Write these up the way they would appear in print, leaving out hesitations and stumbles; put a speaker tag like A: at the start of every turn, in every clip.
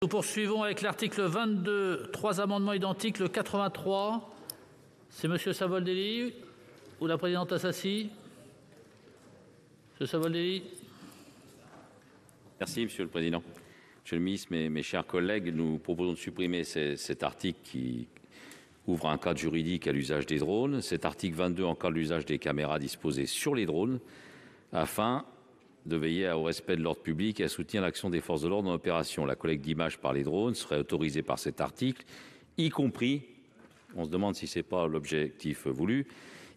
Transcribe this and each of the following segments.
A: Nous poursuivons avec l'article 22, 3 amendements identiques, le 83. C'est Monsieur Savoldelli ou la présidente Assassi? Monsieur Savoldelli.
B: Merci Monsieur le Président. Monsieur le Ministre, mes chers collègues, nous proposons de supprimer cet article qui ouvre un cadre juridique à l'usage des drones. Cet article 22 encadre l'usage des caméras disposées sur les drones afin de veiller au respect de l'ordre public et à soutenir l'action des forces de l'ordre en opération. La collecte d'images par les drones serait autorisée par cet article, y compris, on se demande si ce n'est pas l'objectif voulu,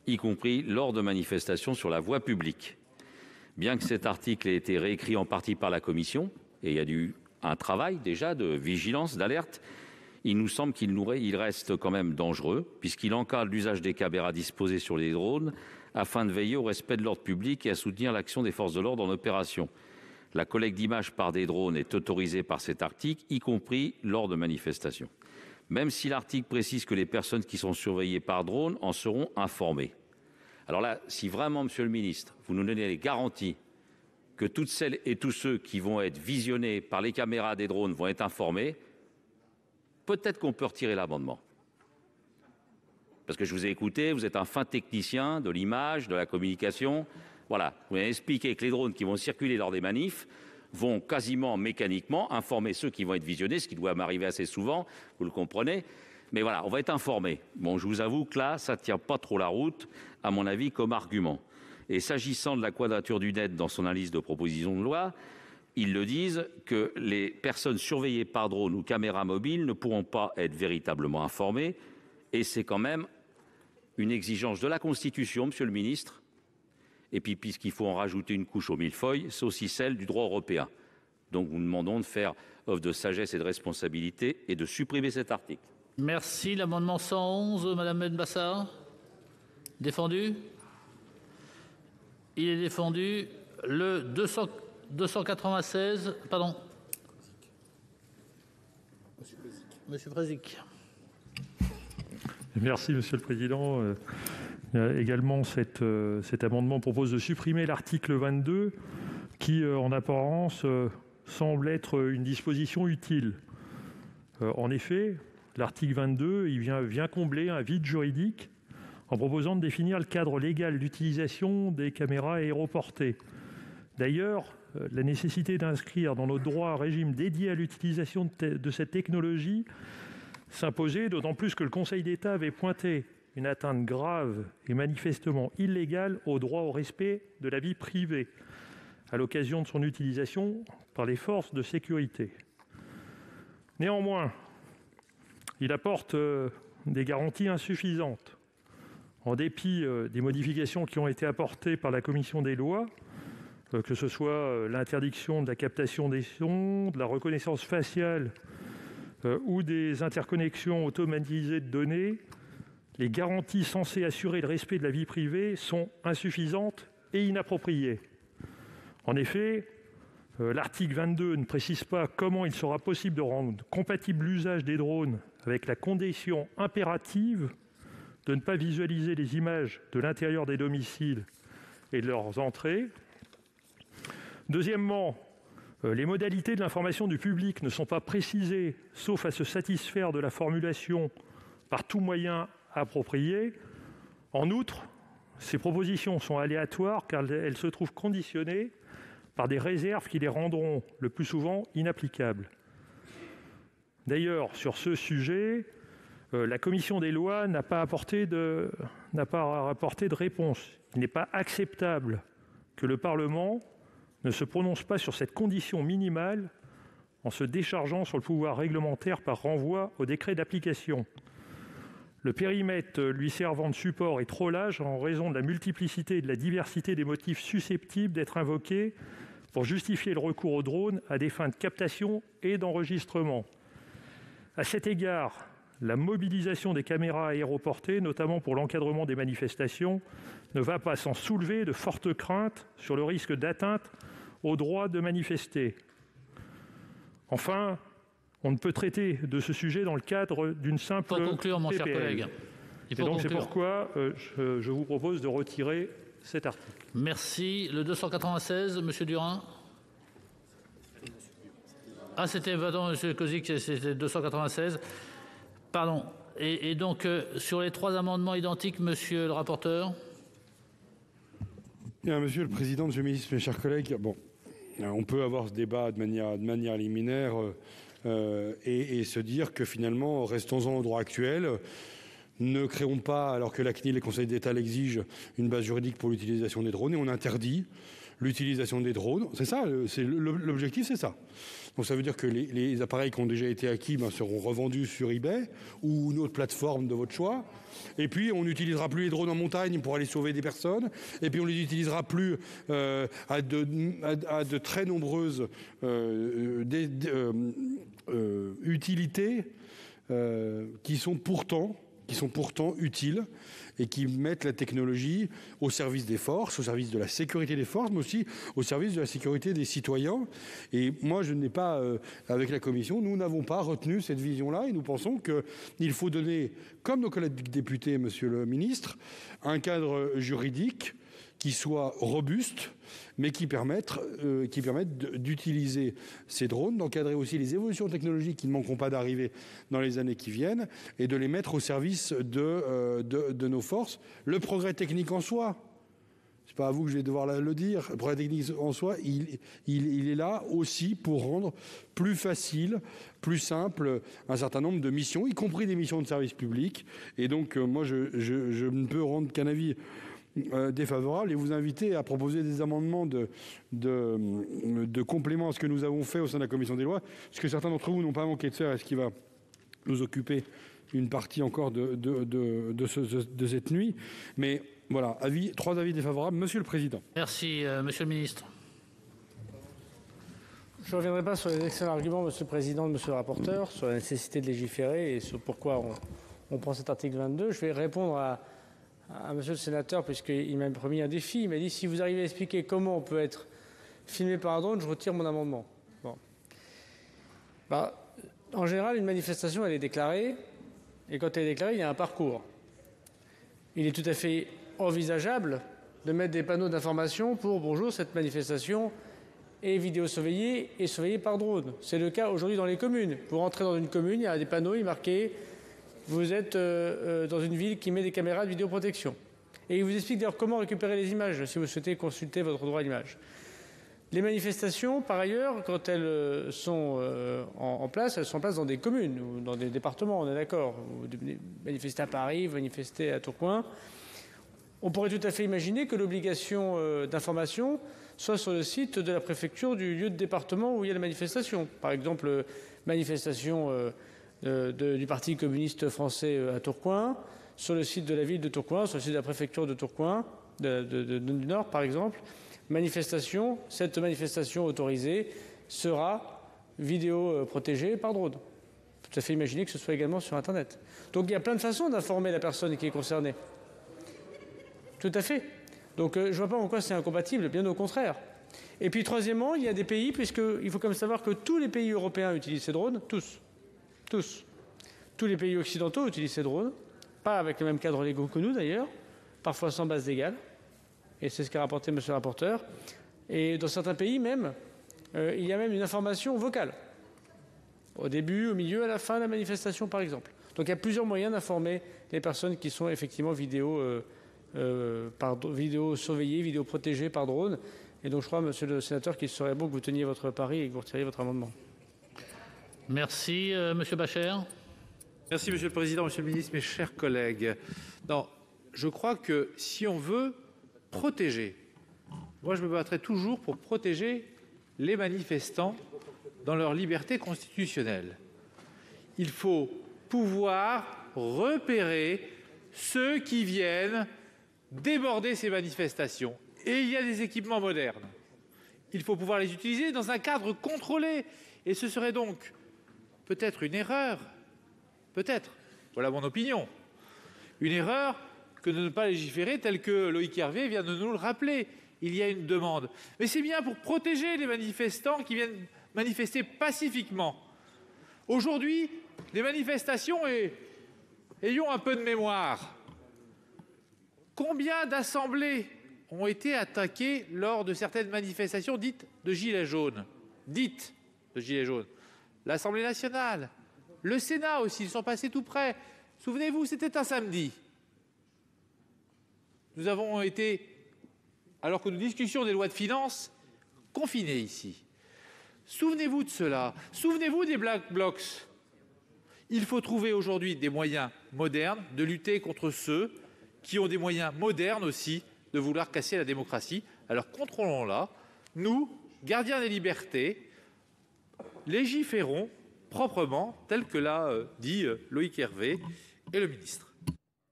B: y compris lors de manifestations sur la voie publique. Bien que cet article ait été réécrit en partie par la Commission, et il y a eu un travail déjà de vigilance, d'alerte, il nous semble qu'il reste quand même dangereux, puisqu'il encadre l'usage des caméras disposées sur les drones afin de veiller au respect de l'ordre public et à soutenir l'action des forces de l'ordre en opération. La collecte d'images par des drones est autorisée par cet article, y compris lors de manifestations. Même si l'article précise que les personnes qui sont surveillées par drone en seront informées. Alors là, si vraiment, Monsieur le Ministre, vous nous donnez les garanties que toutes celles et tous ceux qui vont être visionnés par les caméras des drones vont être informés, peut-être qu'on peut retirer l'amendement. Parce que je vous ai écouté, vous êtes un fin technicien de l'image, de la communication. Voilà, vous m'avez expliqué que les drones qui vont circuler lors des manifs vont quasiment mécaniquement informer ceux qui vont être visionnés, ce qui doit m'arriver assez souvent, vous le comprenez. Mais voilà, on va être informés. Bon, je vous avoue que là, ça ne tient pas trop la route, à mon avis, comme argument. Et s'agissant de la Quadrature du Net dans son analyse de proposition de loi, ils le disent que les personnes surveillées par drone ou caméra mobile ne pourront pas être véritablement informées. Et c'est quand même une exigence de la Constitution, Monsieur le Ministre. Et puis, puisqu'il faut en rajouter une couche au millefeuille, c'est aussi celle du droit européen. Donc, nous demandons de faire œuvre de sagesse et de responsabilité et de supprimer cet article.
A: Merci. L'amendement 111, Madame Benbassa. Défendu. Il est défendu. Le 296, pardon. Monsieur Prézic.
C: Merci, Monsieur le Président. Également, cet amendement propose de supprimer l'article 22 qui, en apparence, semble être une disposition utile. En effet, l'article 22 vient combler un vide juridique en proposant de définir le cadre légal d'utilisation des caméras aéroportées. D'ailleurs, la nécessité d'inscrire dans notre droit un régime dédié à l'utilisation de cette technologie s'imposait, d'autant plus que le Conseil d'État avait pointé une atteinte grave et manifestement illégale au droit au respect de la vie privée à l'occasion de son utilisation par les forces de sécurité. Néanmoins, il apporte des garanties insuffisantes. En dépit des modifications qui ont été apportées par la commission des lois, que ce soit l'interdiction de la captation des sons, de la reconnaissance faciale ou des interconnexions automatisées de données, les garanties censées assurer le respect de la vie privée sont insuffisantes et inappropriées. En effet, l'article 22 ne précise pas comment il sera possible de rendre compatible l'usage des drones avec la condition impérative de ne pas visualiser les images de l'intérieur des domiciles et de leurs entrées. Deuxièmement, les modalités de l'information du public ne sont pas précisées, sauf à se satisfaire de la formulation « par tout moyen approprié ». En outre, ces propositions sont aléatoires car elles se trouvent conditionnées par des réserves qui les rendront le plus souvent inapplicables. D'ailleurs, sur ce sujet, la commission des lois n'a pas apporté de réponse. Il n'est pas acceptable que le Parlement ne se prononce pas sur cette condition minimale en se déchargeant sur le pouvoir réglementaire par renvoi au décret d'application. Le périmètre lui servant de support est trop large en raison de la multiplicité et de la diversité des motifs susceptibles d'être invoqués pour justifier le recours aux drones à des fins de captation et d'enregistrement. À cet égard, la mobilisation des caméras aéroportées, notamment pour l'encadrement des manifestations, ne va pas sans soulever de fortes craintes sur le risque d'atteinte au droit de manifester. Enfin, on ne peut traiter de ce sujet dans le cadre d'une simple
A: Pour conclure, mon cher
C: PPL.
A: collègue.
C: C'est pourquoi je vous propose de retirer cet article.
A: Merci. Le 296, Monsieur Durin. Ah, c'était, pardon, monsieur Kozik, c'était 296. Pardon. Et donc, sur les 3 amendements identiques, monsieur le rapporteur.
D: Bien, Monsieur le Président, Monsieur le Ministre, mes chers collègues, bon, on peut avoir ce débat de manière liminaire et se dire que finalement, restons-en au droit actuel. Ne créons pas, alors que la CNIL et le Conseil d'État l'exigent, une base juridique pour l'utilisation des drones et on interdit l'utilisation des drones. C'est ça, l'objectif, c'est ça. Donc ça veut dire que les appareils qui ont déjà été acquis seront revendus sur eBay ou une autre plateforme de votre choix. Et puis on n'utilisera plus les drones en montagne pour aller sauver des personnes. Et puis on les utilisera plus à de très nombreuses utilités qui sont pourtant utiles et qui mettent la technologie au service des forces, au service de la sécurité des forces, mais aussi au service de la sécurité des citoyens. Et moi, je n'ai pas, avec la Commission, nous n'avons pas retenu cette vision-là et nous pensons qu'il faut donner, comme nos collègues députés, Monsieur le Ministre, un cadre juridique qui soit robuste, mais qui permettent d'utiliser ces drones, d'encadrer aussi les évolutions technologiques qui ne manqueront pas d'arriver dans les années qui viennent, et de les mettre au service de nos forces. Le progrès technique en soi, c'est pas à vous que je vais devoir le dire, le progrès technique en soi, il est là aussi pour rendre plus facile, plus simple un certain nombre de missions, y compris des missions de service public. Et donc, moi, je ne peux rendre qu'un avis défavorable et vous inviter à proposer des amendements de complément à ce que nous avons fait au sein de la commission des lois, ce que certains d'entre vous n'ont pas manqué de faire et ce qui va nous occuper une partie encore de cette nuit. Mais voilà, 3 avis défavorables. Monsieur le Président.
A: Merci, monsieur le ministre.
E: Je ne reviendrai pas sur les excellents arguments, monsieur le Président, de monsieur le rapporteur, sur la nécessité de légiférer et sur pourquoi on prend cet article 22. Je vais répondre à monsieur le sénateur, puisqu'il m'a promis un défi. Il m'a dit, si vous arrivez à expliquer comment on peut être filmé par un drone, je retire mon amendement. Bon. En général, une manifestation, elle est déclarée, et quand elle est déclarée, il y a un parcours. Il est tout à fait envisageable de mettre des panneaux d'information pour « Bonjour, cette manifestation est vidéo-surveillée et surveillée par drone ». C'est le cas aujourd'hui dans les communes. Pour entrer dans une commune, il y a des panneaux, il est marqué vous êtes dans une ville qui met des caméras de vidéoprotection. Et il vous explique d'ailleurs comment récupérer les images, si vous souhaitez consulter votre droit à l'image. Les manifestations, par ailleurs, quand elles sont en place, elles sont en place dans des communes ou dans des départements, on est d'accord. Vous manifestez à Paris, vous manifestez à Tourcoing. On pourrait tout à fait imaginer que l'obligation d'information soit sur le site de la préfecture du lieu de département où il y a la manifestation. Par exemple, manifestation du Parti communiste français à Tourcoing, sur le site de la ville de Tourcoing, sur le site de la préfecture de Tourcoing, du Nord par exemple, cette manifestation autorisée sera vidéo protégée par drone. Tout à fait imaginer que ce soit également sur Internet. Donc il y a plein de façons d'informer la personne qui est concernée. Tout à fait. Donc je ne vois pas en quoi c'est incompatible, bien au contraire. Et puis troisièmement, il y a des pays, puisqu'il faut quand même savoir que tous les pays européens utilisent ces drones, tous. Tous les pays occidentaux utilisent ces drones, pas avec les mêmes cadres légaux que nous d'ailleurs, parfois sans base légale, et c'est ce qu'a rapporté monsieur le rapporteur. Et dans certains pays même, il y a même une information vocale, au début, au milieu, à la fin de la manifestation par exemple. Donc il y a plusieurs moyens d'informer les personnes qui sont effectivement vidéo surveillées, vidéo protégées par drone. Et donc je crois, monsieur le sénateur, qu'il serait bon que vous teniez votre pari et que vous retiriez votre amendement.
A: Merci, monsieur Bacher.
F: Merci, monsieur le Président, monsieur le ministre, mes chers collègues. Non, je crois que si on veut protéger, moi je me battrai toujours pour protéger les manifestants dans leur liberté constitutionnelle. Il faut pouvoir repérer ceux qui viennent déborder ces manifestations. Et il y a des équipements modernes. Il faut pouvoir les utiliser dans un cadre contrôlé. Et ce serait donc peut-être une erreur, peut-être, voilà mon opinion, une erreur que de ne pas légiférer tel que Loïc Hervé vient de nous le rappeler. Il y a une demande. Mais c'est bien pour protéger les manifestants qui viennent manifester pacifiquement. Aujourd'hui, les manifestations, et ayons un peu de mémoire, combien d'assemblées ont été attaquées lors de certaines manifestations dites de gilets jaunes. l'Assemblée nationale, le Sénat aussi, ils sont passés tout près. Souvenez-vous, c'était un samedi. Nous avons été, alors que nous discutions des lois de finances, confinés ici. Souvenez-vous de cela. Souvenez-vous des Black Blocs. Il faut trouver aujourd'hui des moyens modernes de lutter contre ceux qui ont des moyens modernes aussi de vouloir casser la démocratie. Alors contrôlons-la. Nous, gardiens des libertés, légiférons proprement, tel que l'a dit Loïc Hervé et le ministre.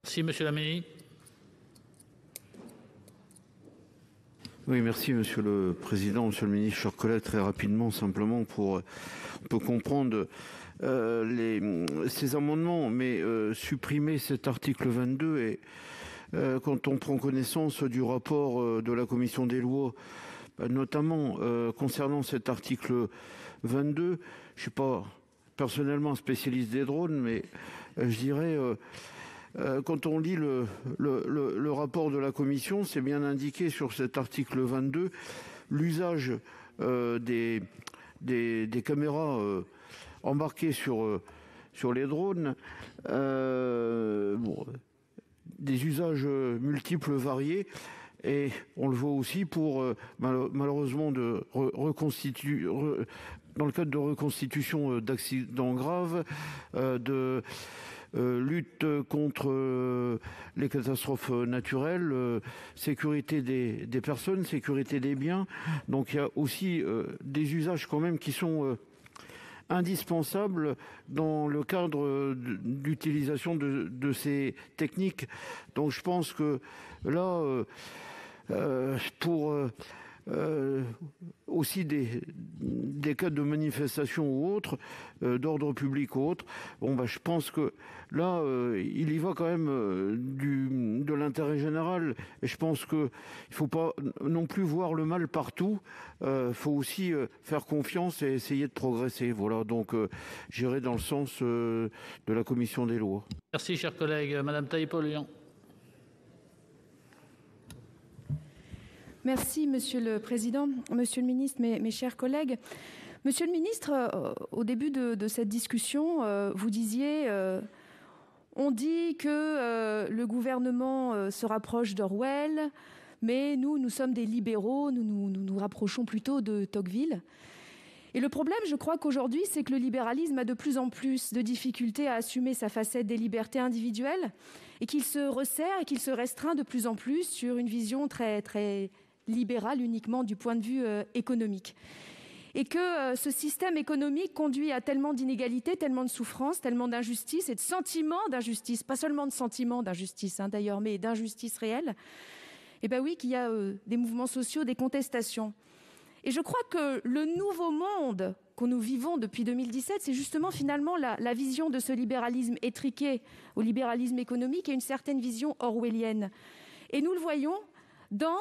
A: Merci, monsieur Laménie.
G: Oui, merci Monsieur le Président, Monsieur le Ministre, chers collègues, très rapidement, simplement pour on peut comprendre ces amendements, mais supprimer cet article 22 et quand on prend connaissance du rapport de la Commission des lois, notamment concernant cet article 22, je suis pas personnellement spécialiste des drones, mais je dirais quand on lit le rapport de la Commission, c'est bien indiqué sur cet article 22, l'usage des caméras embarquées sur les drones, des usages multiples, variés, et on le voit aussi pour, malheureusement, dans le cadre de reconstitution d'accidents graves, de lutte contre les catastrophes naturelles, sécurité des personnes, sécurité des biens. Donc il y a aussi des usages quand même qui sont indispensables dans le cadre d'utilisation de ces techniques. Donc je pense que là, pour aussi des cas de manifestation ou autres, d'ordre public ou autre, je pense que là, il y va quand même de l'intérêt général. Et je pense qu'il ne faut pas non plus voir le mal partout. Il faut aussi faire confiance et essayer de progresser. Voilà, donc j'irai dans le sens de la Commission des lois.
A: Merci, cher collègue. Madame Taillé-Polian.
H: Merci, Monsieur le Président, Monsieur le Ministre, mes chers collègues. Monsieur le Ministre, au début de cette discussion, vous disiez on dit que le gouvernement se rapproche d'Orwell, mais nous sommes des libéraux, nous rapprochons plutôt de Tocqueville. Et le problème, je crois qu'aujourd'hui, c'est que le libéralisme a de plus en plus de difficultés à assumer sa facette des libertés individuelles et qu'il se resserre et qu'il se restreint de plus en plus sur une vision très, très libérale uniquement du point de vue économique. Et que ce système économique conduit à tellement d'inégalités, tellement de souffrances, tellement d'injustice et de sentiments d'injustice, pas seulement de sentiments d'injustice d'ailleurs, mais d'injustice réelle, et bien oui, qu'il y a des mouvements sociaux, des contestations. Et je crois que le nouveau monde que nous vivons depuis 2017, c'est justement finalement la vision de ce libéralisme étriqué au libéralisme économique et une certaine vision orwellienne. Et nous le voyons dans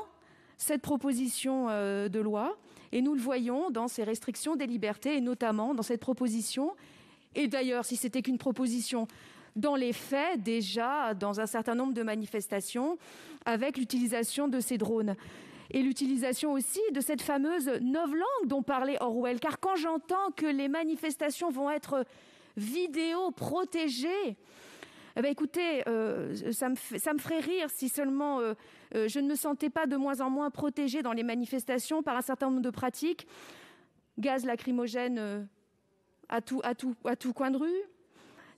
H: cette proposition de loi, et nous le voyons dans ces restrictions des libertés, et notamment dans cette proposition, et d'ailleurs, si c'était qu'une proposition, dans les faits, déjà, dans un certain nombre de manifestations, avec l'utilisation de ces drones. Et l'utilisation aussi de cette fameuse novlangue dont parlait Orwell. Car quand j'entends que les manifestations vont être vidéo protégées, écoutez, ça me ferait rire si seulement je ne me sentais pas de moins en moins protégée dans les manifestations par un certain nombre de pratiques. Gaz lacrymogène à tout coin de rue,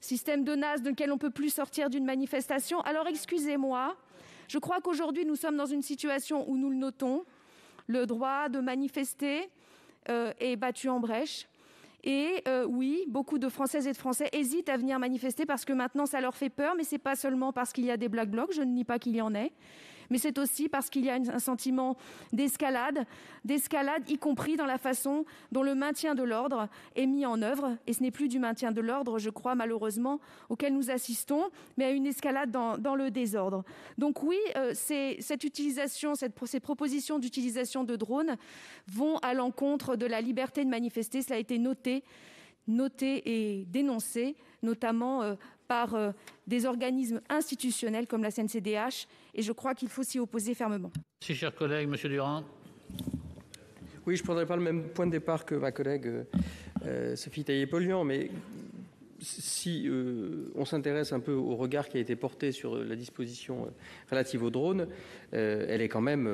H: système de NAS de lequel on ne peut plus sortir d'une manifestation. Alors excusez-moi, je crois qu'aujourd'hui nous sommes dans une situation où nous le notons, le droit de manifester est battu en brèche. Et oui, beaucoup de Françaises et de Français hésitent à venir manifester parce que maintenant ça leur fait peur, mais ce n'est pas seulement parce qu'il y a des Black Blocs, je ne nie pas qu'il y en ait, mais c'est aussi parce qu'il y a un sentiment d'escalade, y compris dans la façon dont le maintien de l'ordre est mis en œuvre. Et ce n'est plus du maintien de l'ordre, je crois, malheureusement, auquel nous assistons, mais à une escalade dans le désordre. Donc oui, cette utilisation, ces propositions d'utilisation de drones vont à l'encontre de la liberté de manifester. Cela a été noté et dénoncé, notamment par des organismes institutionnels comme la CNCDH, et je crois qu'il faut s'y opposer fermement.
A: Merci, cher collègue. Monsieur Durand.
I: Oui, je ne prendrai pas le même point de départ que ma collègue Sophie Taillé-Polian, mais si on s'intéresse un peu au regard qui a été porté sur la disposition relative aux drones, elle est quand même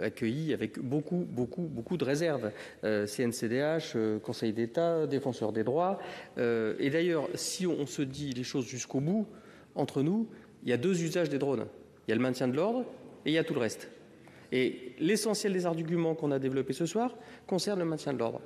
I: accueillie avec beaucoup de réserves. CNCDH, Conseil d'État, Défenseur des droits. Et d'ailleurs, si on se dit les choses jusqu'au bout, entre nous, il y a deux usages des drones. Il y a le maintien de l'ordre et il y a tout le reste. Et l'essentiel des arguments qu'on a développés ce soir concerne le maintien de l'ordre.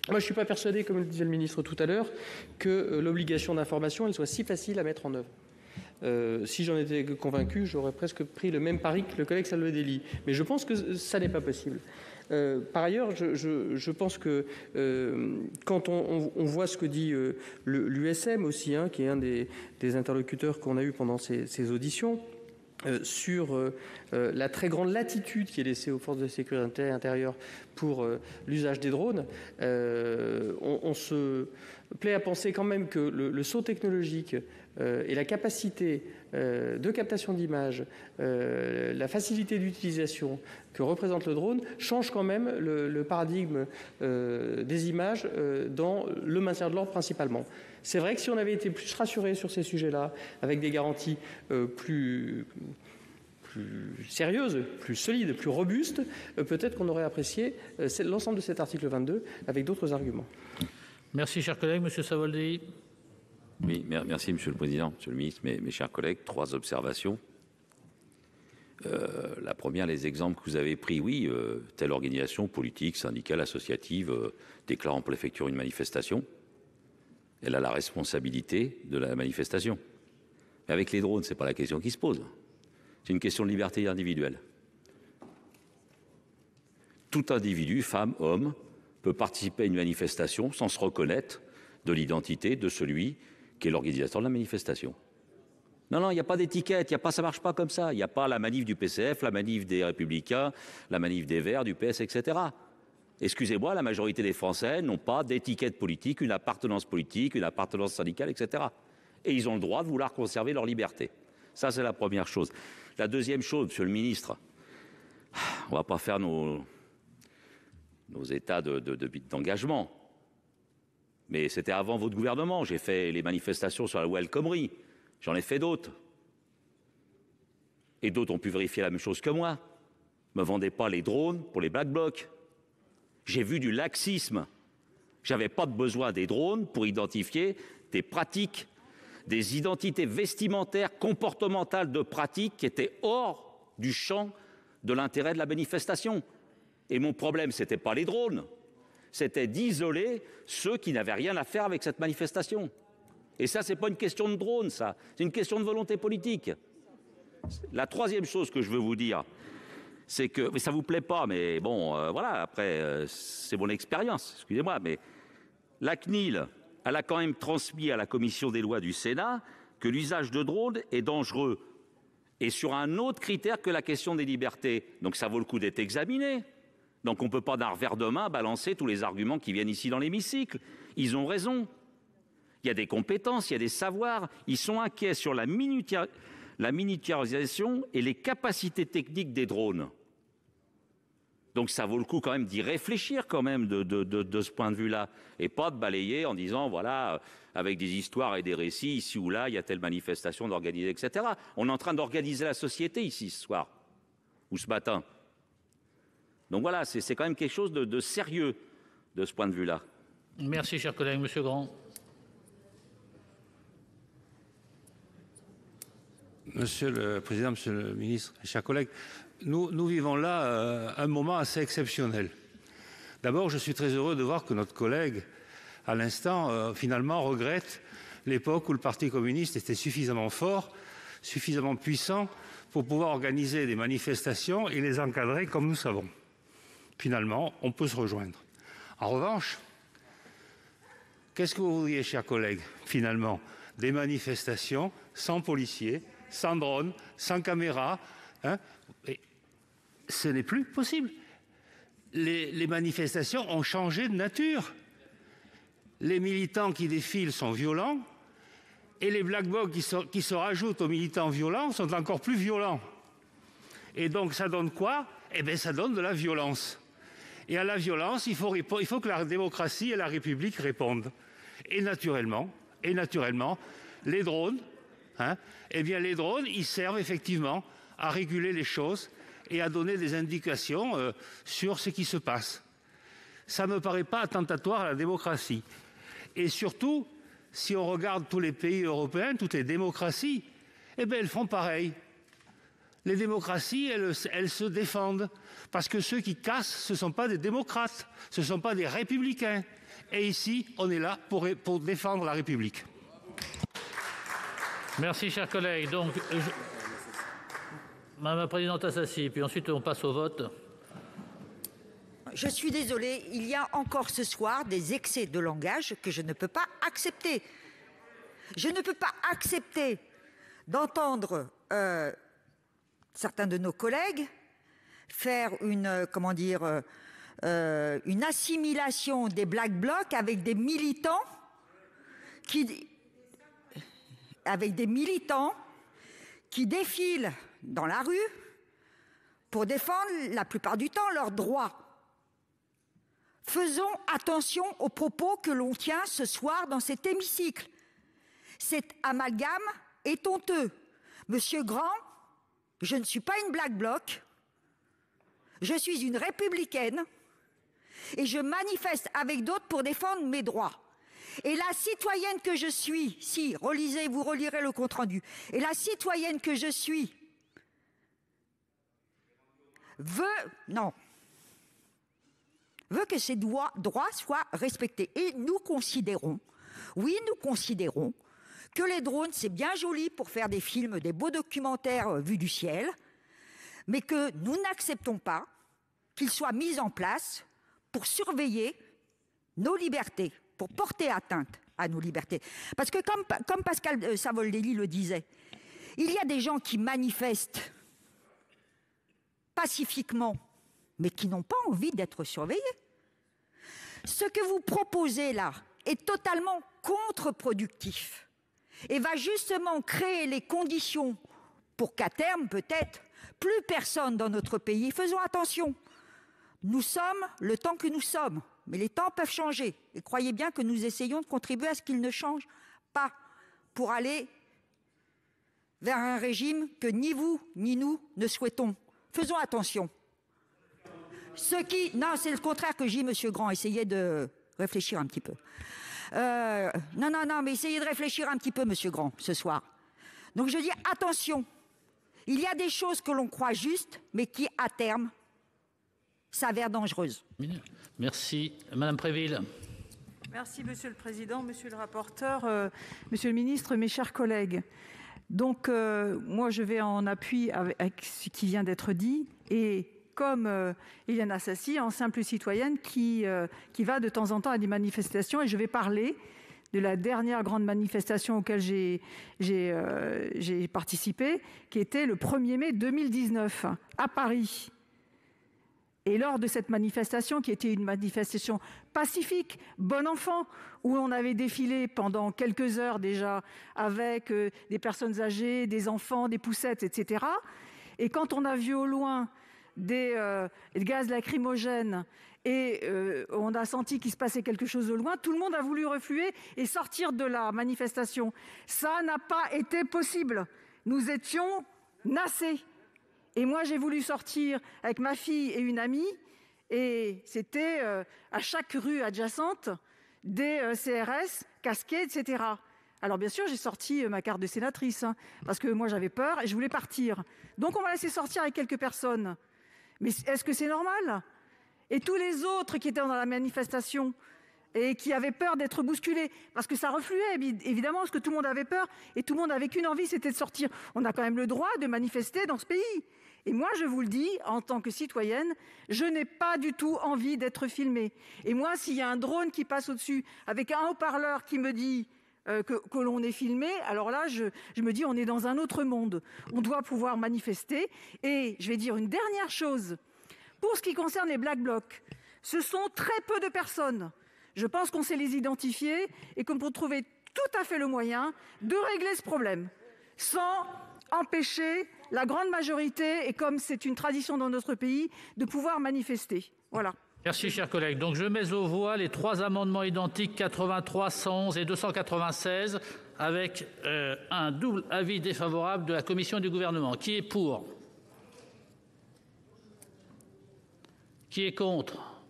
I: Moi, je ne suis pas persuadé, comme le disait le ministre tout à l'heure, que l'obligation d'information elle soit si facile à mettre en œuvre. Si j'en étais convaincu, j'aurais presque pris le même pari que le collègue Salvadelli. Mais je pense que ça n'est pas possible. Par ailleurs, je pense que quand on voit ce que dit l'USM aussi, qui est un des interlocuteurs qu'on a eu pendant ces auditions, sur la très grande latitude qui est laissée aux forces de sécurité intérieure pour l'usage des drones, on se plaît à penser quand même que le saut technologique et la capacité de captation d'images, la facilité d'utilisation que représente le drone change quand même le paradigme des images dans le maintien de l'ordre principalement. C'est vrai que si on avait été plus rassuré sur ces sujets-là, avec des garanties plus sérieuses, plus solides, plus robustes, peut-être qu'on aurait apprécié l'ensemble de cet article 22 avec d'autres arguments.
A: Merci, chers collègues. Monsieur Savoldelli.
B: Oui, merci, Monsieur le Président, Monsieur le Ministre, mes chers collègues. 3 observations. La première, les exemples que vous avez pris, oui, telle organisation politique, syndicale, associative déclare en préfecture une manifestation. Elle a la responsabilité de la manifestation. Mais avec les drones, ce n'est pas la question qui se pose. C'est une question de liberté individuelle. Tout individu, femme, homme, peut participer à une manifestation sans se reconnaître de l'identité de celui qui est l'organisateur de la manifestation. Non, il n'y a pas d'étiquette, ça ne marche pas comme ça. Il n'y a pas la manif du PCF, la manif des Républicains, la manif des Verts, du PS, etc. Excusez-moi, la majorité des Français n'ont pas d'étiquette politique, une appartenance politique, une appartenance syndicale, etc. Et ils ont le droit de vouloir conserver leur liberté. Ça, c'est la première chose. La deuxième chose, Monsieur le Ministre, on ne va pas faire nos états d'engagement. Mais c'était avant votre gouvernement. J'ai fait les manifestations sur la loi El Khomri. J'en ai fait d'autres. Et d'autres ont pu vérifier la même chose que moi. Ne me vendez pas les drones pour les Black Blocs. J'ai vu du laxisme. J'avais pas de besoin des drones pour identifier des pratiques, des identités vestimentaires, comportementales de pratiques qui étaient hors du champ de l'intérêt de la manifestation. Et mon problème, ce n'était pas les drones, c'était d'isoler ceux qui n'avaient rien à faire avec cette manifestation. Et ça, ce n'est pas une question de drone, ça. C'est une question de volonté politique. La troisième chose que je veux vous dire, c'est que, mais ça ne vous plaît pas, mais bon, voilà, après, c'est mon expérience, excusez-moi, mais la CNIL, elle a quand même transmis à la commission des lois du Sénat que l'usage de drones est dangereux. Et sur un autre critère que la question des libertés. Donc ça vaut le coup d'être examiné. Donc on ne peut pas d'un revers de main balancer tous les arguments qui viennent ici dans l'hémicycle. Ils ont raison. Il y a des compétences, il y a des savoirs. Ils sont inquiets sur la miniaturisation et les capacités techniques des drones. Donc ça vaut le coup quand même d'y réfléchir quand même de ce point de vue-là. Et pas de balayer en disant, voilà, avec des histoires et des récits, ici ou là, il y a telle manifestation d'organiser, etc. On est en train d'organiser la société ici ce soir, ou ce matin. Donc voilà, c'est quand même quelque chose de sérieux de ce point de vue-là.
A: Merci, cher collègue. Monsieur Grand.
J: Monsieur le Président, Monsieur le Ministre, chers collègues, nous vivons là un moment assez exceptionnel. D'abord, je suis très heureux de voir que notre collègue, à l'instant, finalement regrette l'époque où le Parti communiste était suffisamment fort, suffisamment puissant pour pouvoir organiser des manifestations et les encadrer comme nous savons. Finalement, on peut se rejoindre. En revanche, qu'est-ce que vous voudriez, chers collègues, finalement? Des manifestations sans policiers, sans drones, sans caméras, et ce n'est plus possible. Les manifestations ont changé de nature. Les militants qui défilent sont violents et les Black Blocs qui se rajoutent aux militants violents sont encore plus violents. Et donc ça donne quoi? Eh bien ça donne de la violence. Et à la violence, il faut que la démocratie et la République répondent. Et naturellement, les drones, les drones, ils servent effectivement à réguler les choses et à donner des indications sur ce qui se passe. Ça ne me paraît pas attentatoire à la démocratie. Et surtout, si on regarde tous les pays européens, toutes les démocraties, elles font pareil. Les démocraties, elles se défendent. Parce que ceux qui cassent, ce ne sont pas des démocrates, ce ne sont pas des républicains. Et ici, on est là pour défendre la République.
A: Merci, chers collègues. Donc, Madame la Présidente Assassi, puis ensuite on passe au vote.
K: Je suis désolée, il y a encore ce soir des excès de langage que je ne peux pas accepter. Je ne peux pas accepter d'entendre certains de nos collègues faire une assimilation des Black Blocs avec des militants qui défilent dans la rue pour défendre la plupart du temps leurs droits. Faisons attention aux propos que l'on tient ce soir dans cet hémicycle. Cet amalgame est honteux. Monsieur Grand, je ne suis pas une Black Bloc, je suis une républicaine et je manifeste avec d'autres pour défendre mes droits. Et la citoyenne que je suis, si, vous relirez le compte-rendu, et la citoyenne que je suis veut que ses droits soient respectés. Et nous considérons que les drones, c'est bien joli pour faire des films, des beaux documentaires vus du ciel, mais que nous n'acceptons pas qu'ils soient mis en place pour surveiller nos libertés, pour porter atteinte à nos libertés. Parce que comme Pascal Savoldelli le disait, il y a des gens qui manifestent pacifiquement, mais qui n'ont pas envie d'être surveillés. Ce que vous proposez là est totalement contre-productif et va justement créer les conditions pour qu'à terme, peut-être, plus personne dans notre pays. Faisons attention. Nous sommes le temps que nous sommes, mais les temps peuvent changer. Et croyez bien que nous essayons de contribuer à ce qu'ils ne changent pas pour aller vers un régime que ni vous ni nous ne souhaitons. Faisons attention. Non, c'est le contraire que j'ai dit, Monsieur Grand. Essayez de réfléchir un petit peu. Non, mais essayez de réfléchir un petit peu, Monsieur Grand, ce soir. Donc je dis attention. Il y a des choses que l'on croit justes, mais qui, à terme, s'avèrent dangereuses.
A: Merci. Madame Préville.
L: Merci, Monsieur le Président, Monsieur le rapporteur, Monsieur le Ministre, mes chers collègues. Donc, moi, je vais en appui avec ce qui vient d'être dit et comme Éliane Assassi, en simple citoyenne qui va de temps en temps à des manifestations, et je vais parler de la dernière grande manifestation auquel j'ai participé, qui était le 1er mai 2019 à Paris. Et lors de cette manifestation, qui était une manifestation pacifique, bon enfant, où on avait défilé pendant quelques heures déjà avec des personnes âgées, des enfants, des poussettes, etc. Et quand on a vu au loin des gaz lacrymogènes et on a senti qu'il se passait quelque chose au loin, tout le monde a voulu refluer et sortir de la manifestation. Ça n'a pas été possible. Nous étions nassés. Et moi, j'ai voulu sortir avec ma fille et une amie, et c'était à chaque rue adjacente des CRS casqués, etc. Alors bien sûr, j'ai sorti ma carte de sénatrice, parce que moi j'avais peur et je voulais partir. Donc on m'a laissé sortir avec quelques personnes. Mais est-ce que c'est normal ? Et tous les autres qui étaient dans la manifestation et qui avaient peur d'être bousculés, parce que ça refluait, évidemment, parce que tout le monde avait peur et tout le monde avait qu'une envie, c'était de sortir. On a quand même le droit de manifester dans ce pays. Et moi, je vous le dis, en tant que citoyenne, je n'ai pas du tout envie d'être filmée. Et moi, s'il y a un drone qui passe au-dessus avec un haut-parleur qui me dit que l'on est filmé, alors là, je me dis, on est dans un autre monde. On doit pouvoir manifester. Et je vais dire une dernière chose. Pour ce qui concerne les Black Blocs, ce sont très peu de personnes. Je pense qu'on sait les identifier et qu'on peut trouver tout à fait le moyen de régler ce problème sans empêcher la grande majorité, et comme c'est une tradition dans notre pays, de pouvoir manifester. Voilà.
A: Merci, chers collègues. Donc, je mets aux voix les 3 amendements identiques 83, 111 et 296 avec un double avis défavorable de la Commission et du Gouvernement. Qui est pour? Qui est contre?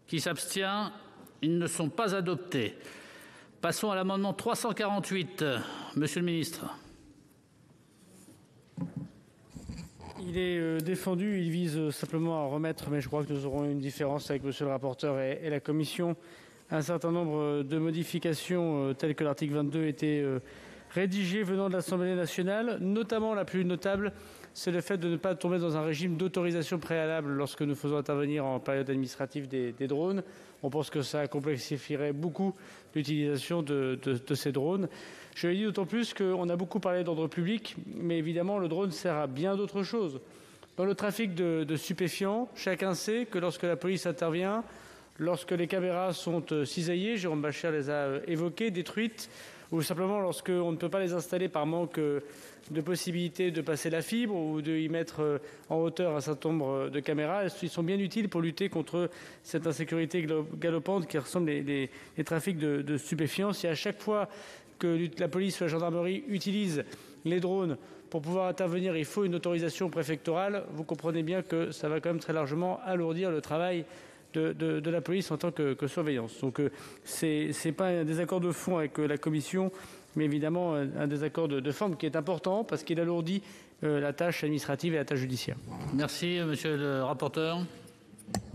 A: Qui s'abstient? Ils ne sont pas adoptés. Passons à l'amendement 348. Monsieur le ministre.
E: Il est défendu, il vise simplement à remettre, mais je crois que nous aurons une différence avec monsieur le rapporteur et la commission, un certain nombre de modifications telles que l'article 22 était rédigé venant de l'Assemblée nationale. Notamment, la plus notable, c'est le fait de ne pas tomber dans un régime d'autorisation préalable lorsque nous faisons intervenir en période administrative des drones. On pense que ça complexifierait beaucoup l'utilisation de ces drones. Je le dis d'autant plus qu'on a beaucoup parlé d'ordre public, mais évidemment le drone sert à bien d'autres choses. Dans le trafic de stupéfiants, chacun sait que lorsque la police intervient, lorsque les caméras sont cisaillées, Jérôme Bascher les a évoquées, détruites, ou simplement lorsqu'on ne peut pas les installer par manque de possibilité de passer la fibre ou de y mettre en hauteur un certain nombre de caméras, ils sont bien utiles pour lutter contre cette insécurité galopante qui ressemble les trafics de stupéfiants. Si à chaque fois que la police ou la gendarmerie utilisent les drones pour pouvoir intervenir, il faut une autorisation préfectorale, vous comprenez bien que ça va quand même très largement alourdir le travail de la police en tant que surveillance. Donc ce n'est pas un désaccord de fond avec la commission, mais évidemment un désaccord de forme qui est important parce qu'il alourdit la tâche administrative et la tâche judiciaire.
A: Merci, monsieur le rapporteur.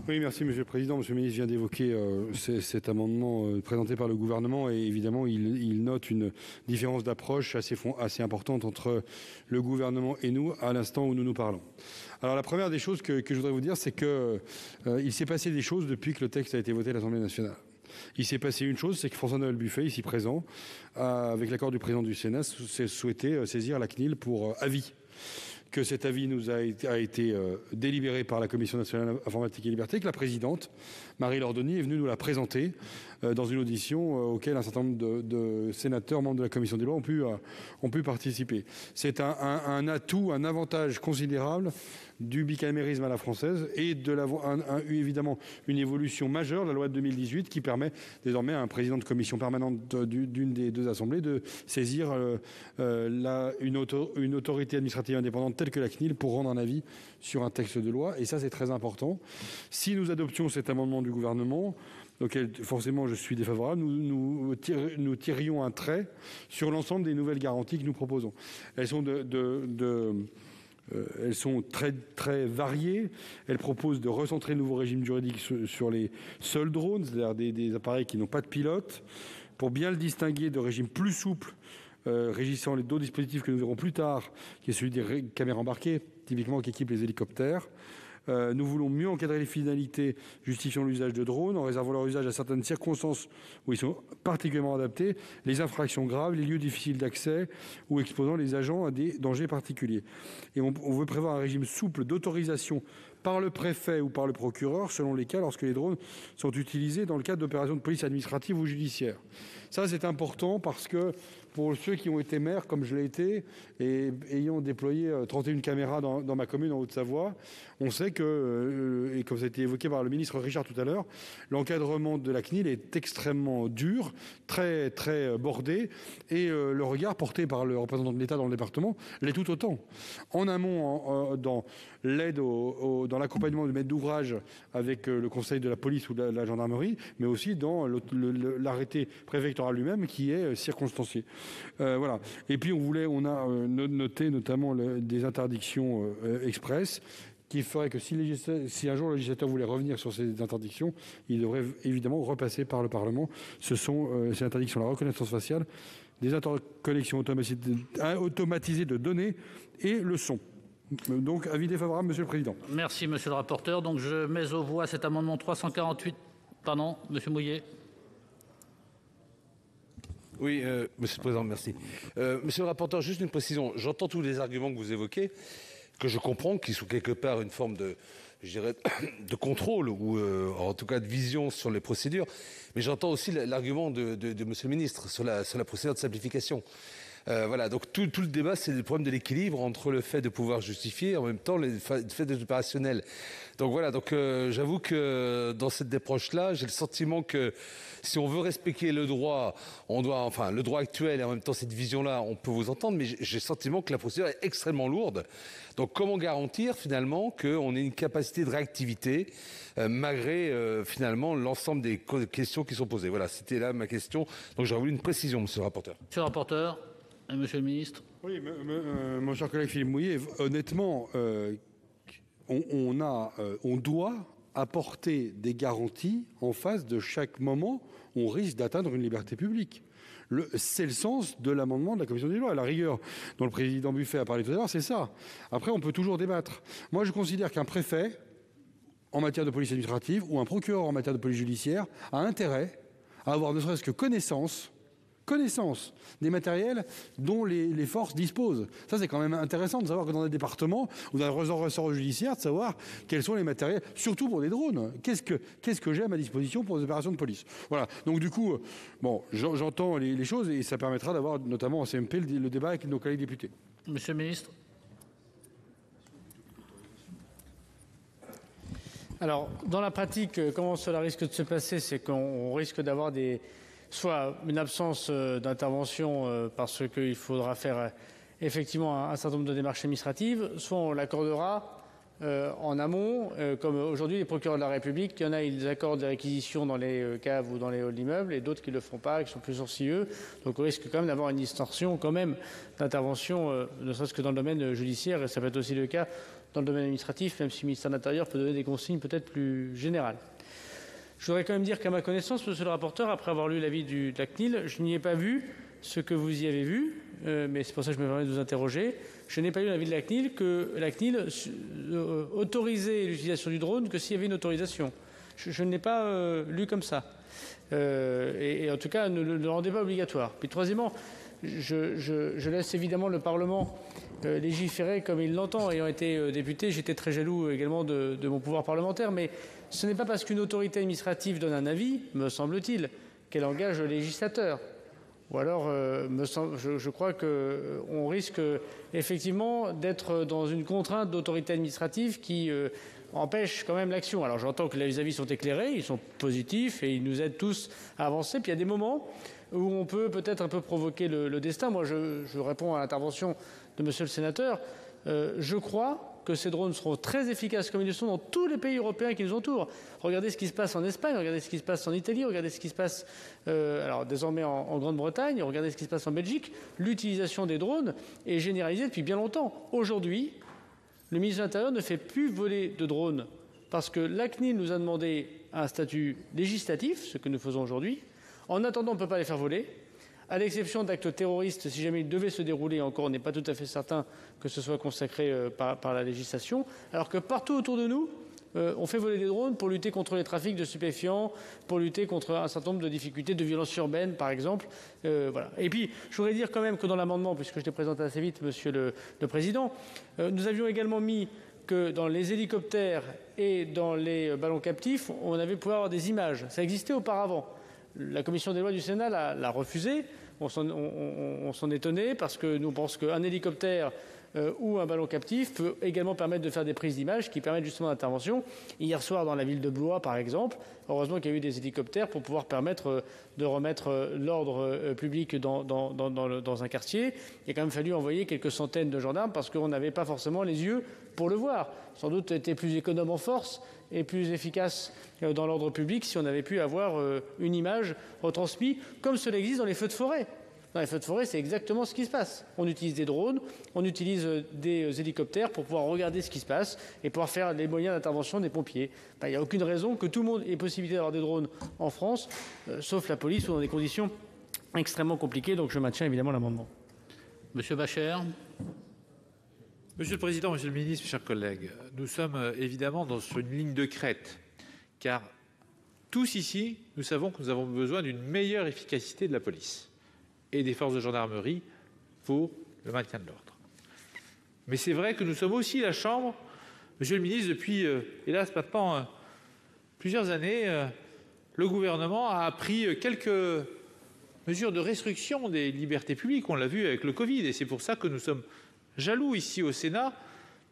D: Oui, merci Monsieur le Président. Monsieur le ministre vient d'évoquer cet amendement présenté par le gouvernement et évidemment il note une différence d'approche assez importante entre le gouvernement et nous à l'instant où nous nous parlons. Alors la première des choses que je voudrais vous dire, c'est qu'il s'est passé des choses depuis que le texte a été voté à l'Assemblée nationale. Il s'est passé une chose, c'est que François-Noël Buffet, ici présent, avec l'accord du président du Sénat, s'est souhaité saisir la CNIL pour avis. Que cet avis nous a été délibéré par la Commission nationale informatique et liberté, que la présidente, Marie Lordoni, est venue nous la présenter dans une audition auquel un certain nombre de sénateurs, membres de la Commission des lois, ont pu participer. C'est un atout, un avantage considérable du bicamérisme à la française et évidemment une évolution majeure de la loi de 2018 qui permet désormais à un président de commission permanente d'une des deux assemblées de saisir une autorité administrative indépendante telle que la CNIL pour rendre un avis sur un texte de loi. Et ça, c'est très important. Si nous adoptions cet amendement du gouvernement, auquel forcément je suis défavorable, nous tirions un trait sur l'ensemble des nouvelles garanties que nous proposons. Elles sont elles sont très, très variées. Elles proposent de recentrer le nouveau régime juridique sur les seuls drones, c'est-à-dire des appareils qui n'ont pas de pilote, pour bien le distinguer de régimes plus souples régissant les d'autres dispositifs que nous verrons plus tard, qui est celui des caméras embarquées, typiquement qui équipent les hélicoptères. Nous voulons mieux encadrer les finalités justifiant l'usage de drones en réservant leur usage à certaines circonstances où ils sont particulièrement adaptés, les infractions graves, les lieux difficiles d'accès ou exposant les agents à des dangers particuliers. Et on veut prévoir un régime souple d'autorisation par le préfet ou par le procureur, selon les cas, lorsque les drones sont utilisés dans le cadre d'opérations de police administrative ou judiciaire. Ça, c'est important parce que pour ceux qui ont été maires, comme je l'ai été, et ayant déployé 31 caméras dans ma commune en Haute-Savoie, on sait que, et comme ça a été évoqué par le ministre Richard tout à l'heure, l'encadrement de la CNIL est extrêmement dur, très, très bordé, et le regard porté par le représentant de l'État dans le département l'est tout autant. En amont, dans l'aide, dans l'accompagnement du maître d'ouvrage avec le conseil de la police ou de la gendarmerie, mais aussi dans l'arrêté préfectoral lui-même qui est circonstancié. Voilà. Et puis on a noté notamment des interdictions express qui ferait que si un jour le législateur voulait revenir sur ces interdictions, il devrait évidemment repasser par le Parlement. Ce sont ces interdictions, la reconnaissance faciale, des interconnexions automatisées de données et le son. Donc, avis défavorable, Monsieur le Président.
A: Merci, Monsieur le rapporteur. Donc, je mets aux voix cet amendement 348. Pardon, Monsieur Mouillet.
M: Oui, Monsieur le Président, merci. Monsieur le rapporteur, juste une précision. J'entends tous les arguments que vous évoquez, que je comprends, qui sont quelque part une forme de, je dirais, de contrôle ou en tout cas de vision sur les procédures. Mais j'entends aussi l'argument de Monsieur le Ministre sur la procédure de simplification. Voilà, donc tout le débat, c'est le problème de l'équilibre entre le fait de pouvoir justifier et en même temps le fait d'être opérationnel. Donc voilà, donc j'avoue que dans cette approche-là, j'ai le sentiment que si on veut respecter le droit, le droit actuel et en même temps cette vision-là, on peut vous entendre, mais j'ai le sentiment que la procédure est extrêmement lourde. Donc comment garantir finalement qu'on ait une capacité de réactivité malgré finalement l'ensemble des questions qui sont posées. Voilà, c'était là ma question. Donc j'aurais voulu une précision, monsieur le rapporteur.
A: Monsieur le rapporteur, et monsieur le ministre.
D: Oui, mon cher collègue Philippe Mouiller, honnêtement, on doit apporter des garanties en face de chaque moment où on risque d'atteindre une liberté publique. C'est le sens de l'amendement de la commission des lois. À la rigueur, dont le président Buffet a parlé tout à l'heure, c'est ça. Après, on peut toujours débattre. Moi, je considère qu'un préfet, en matière de police administrative, ou un procureur en matière de police judiciaire, a intérêt à avoir ne serait-ce que connaissance des matériels dont les forces disposent. Ça, c'est quand même intéressant de savoir que dans des départements ou dans un ressort judiciaire, de savoir quels sont les matériels, surtout pour des drones. Qu'est-ce que j'ai à ma disposition pour des opérations de police? Voilà. Donc du coup, j'entends les choses et ça permettra d'avoir notamment en CMP le débat avec nos collègues députés.
A: Monsieur le ministre.
E: Alors, dans la pratique, comment cela risque de se passer, c'est qu'on risque d'avoir soit une absence d'intervention parce qu'il faudra faire effectivement un certain nombre de démarches administratives, soit on l'accordera en amont, comme aujourd'hui les procureurs de la République, il y en a, ils accordent des réquisitions dans les caves ou dans les halls d'immeubles, et d'autres qui ne le font pas, qui sont plus sourcilleux. Donc on risque quand même d'avoir une distorsion quand même d'intervention, ne serait-ce que dans le domaine judiciaire, et ça peut être aussi le cas dans le domaine administratif, même si le ministère de l'Intérieur peut donner des consignes peut-être plus générales. Je voudrais quand même dire qu'à ma connaissance, monsieur le rapporteur, après avoir lu l'avis de la CNIL, je n'y ai pas vu ce que vous y avez vu, mais c'est pour ça que je me permets de vous interroger. Je n'ai pas lu l'avis de la CNIL que la CNIL autorisait l'utilisation du drone que s'il y avait une autorisation. Je ne l'ai pas lu comme ça. Et en tout cas, ne le rendez pas obligatoire. Puis troisièmement, je laisse évidemment le Parlement légiférer comme il l'entend. Ayant été député, j'étais très jaloux également de mon pouvoir parlementaire, mais ce n'est pas parce qu'une autorité administrative donne un avis, me semble-t-il, qu'elle engage le législateur. Ou alors, je crois qu'on risque effectivement d'être dans une contrainte d'autorité administrative qui empêche quand même l'action. Alors j'entends que les avis sont éclairés, ils sont positifs et ils nous aident tous à avancer. Puis il y a des moments où on peut peut-être un peu provoquer le destin. Moi, je réponds à l'intervention de monsieur le sénateur. Je crois que ces drones seront très efficaces comme ils le sont dans tous les pays européens qui nous entourent. Regardez ce qui se passe en Espagne, regardez ce qui se passe en Italie, regardez ce qui se passe alors désormais en Grande-Bretagne, regardez ce qui se passe en Belgique. L'utilisation des drones est généralisée depuis bien longtemps. Aujourd'hui, le ministre de l'Intérieur ne fait plus voler de drones parce que la CNIL nous a demandé un statut législatif, ce que nous faisons aujourd'hui. En attendant, on ne peut pas les faire voler. À l'exception d'actes terroristes, si jamais ils devaient se dérouler, encore on n'est pas tout à fait certain que ce soit consacré par la législation, alors que partout autour de nous, on fait voler des drones pour lutter contre les trafics de stupéfiants, pour lutter contre un certain nombre de difficultés de violence urbaine, par exemple. Voilà. Et puis, je voudrais dire quand même que dans l'amendement, puisque je l'ai présenté assez vite, Monsieur le Président, nous avions également mis que dans les hélicoptères et dans les ballons captifs, on avait pouvoir avoir des images. Ça existait auparavant. La commission des lois du Sénat l'a refusé. On s'en étonnait parce que nous pensons qu'un hélicoptère ou un ballon captif peut également permettre de faire des prises d'images qui permettent justement d'intervention. Hier soir, dans la ville de Blois, par exemple, heureusement qu'il y a eu des hélicoptères pour pouvoir permettre de remettre l'ordre public dans un quartier. Il a quand même fallu envoyer quelques centaines de gendarmes parce qu'on n'avait pas forcément les yeux pour le voir. Sans doute était plus économe en force et plus efficace dans l'ordre public si on avait pu avoir une image retransmise comme cela existe dans les feux de forêt. Dans les feux de forêt, c'est exactement ce qui se passe. On utilise des drones, on utilise des hélicoptères pour pouvoir regarder ce qui se passe et pouvoir faire les moyens d'intervention des pompiers. Il n'y a aucune raison que tout le monde ait possibilité d'avoir des drones en France, sauf la police ou dans des conditions extrêmement compliquées. Donc je maintiens évidemment l'amendement.
A: Monsieur Bachere.
F: Monsieur le Président, Monsieur le Ministre, mes chers collègues, nous sommes évidemment sur une ligne de crête, car tous ici, nous savons que nous avons besoin d'une meilleure efficacité de la police et des forces de gendarmerie pour le maintien de l'ordre. Mais c'est vrai que nous sommes aussi la Chambre, Monsieur le Ministre, depuis, hélas, maintenant plusieurs années, le gouvernement a pris quelques mesures de restriction des libertés publiques. On l'a vu avec le Covid, et c'est pour ça que nous sommes jaloux ici au Sénat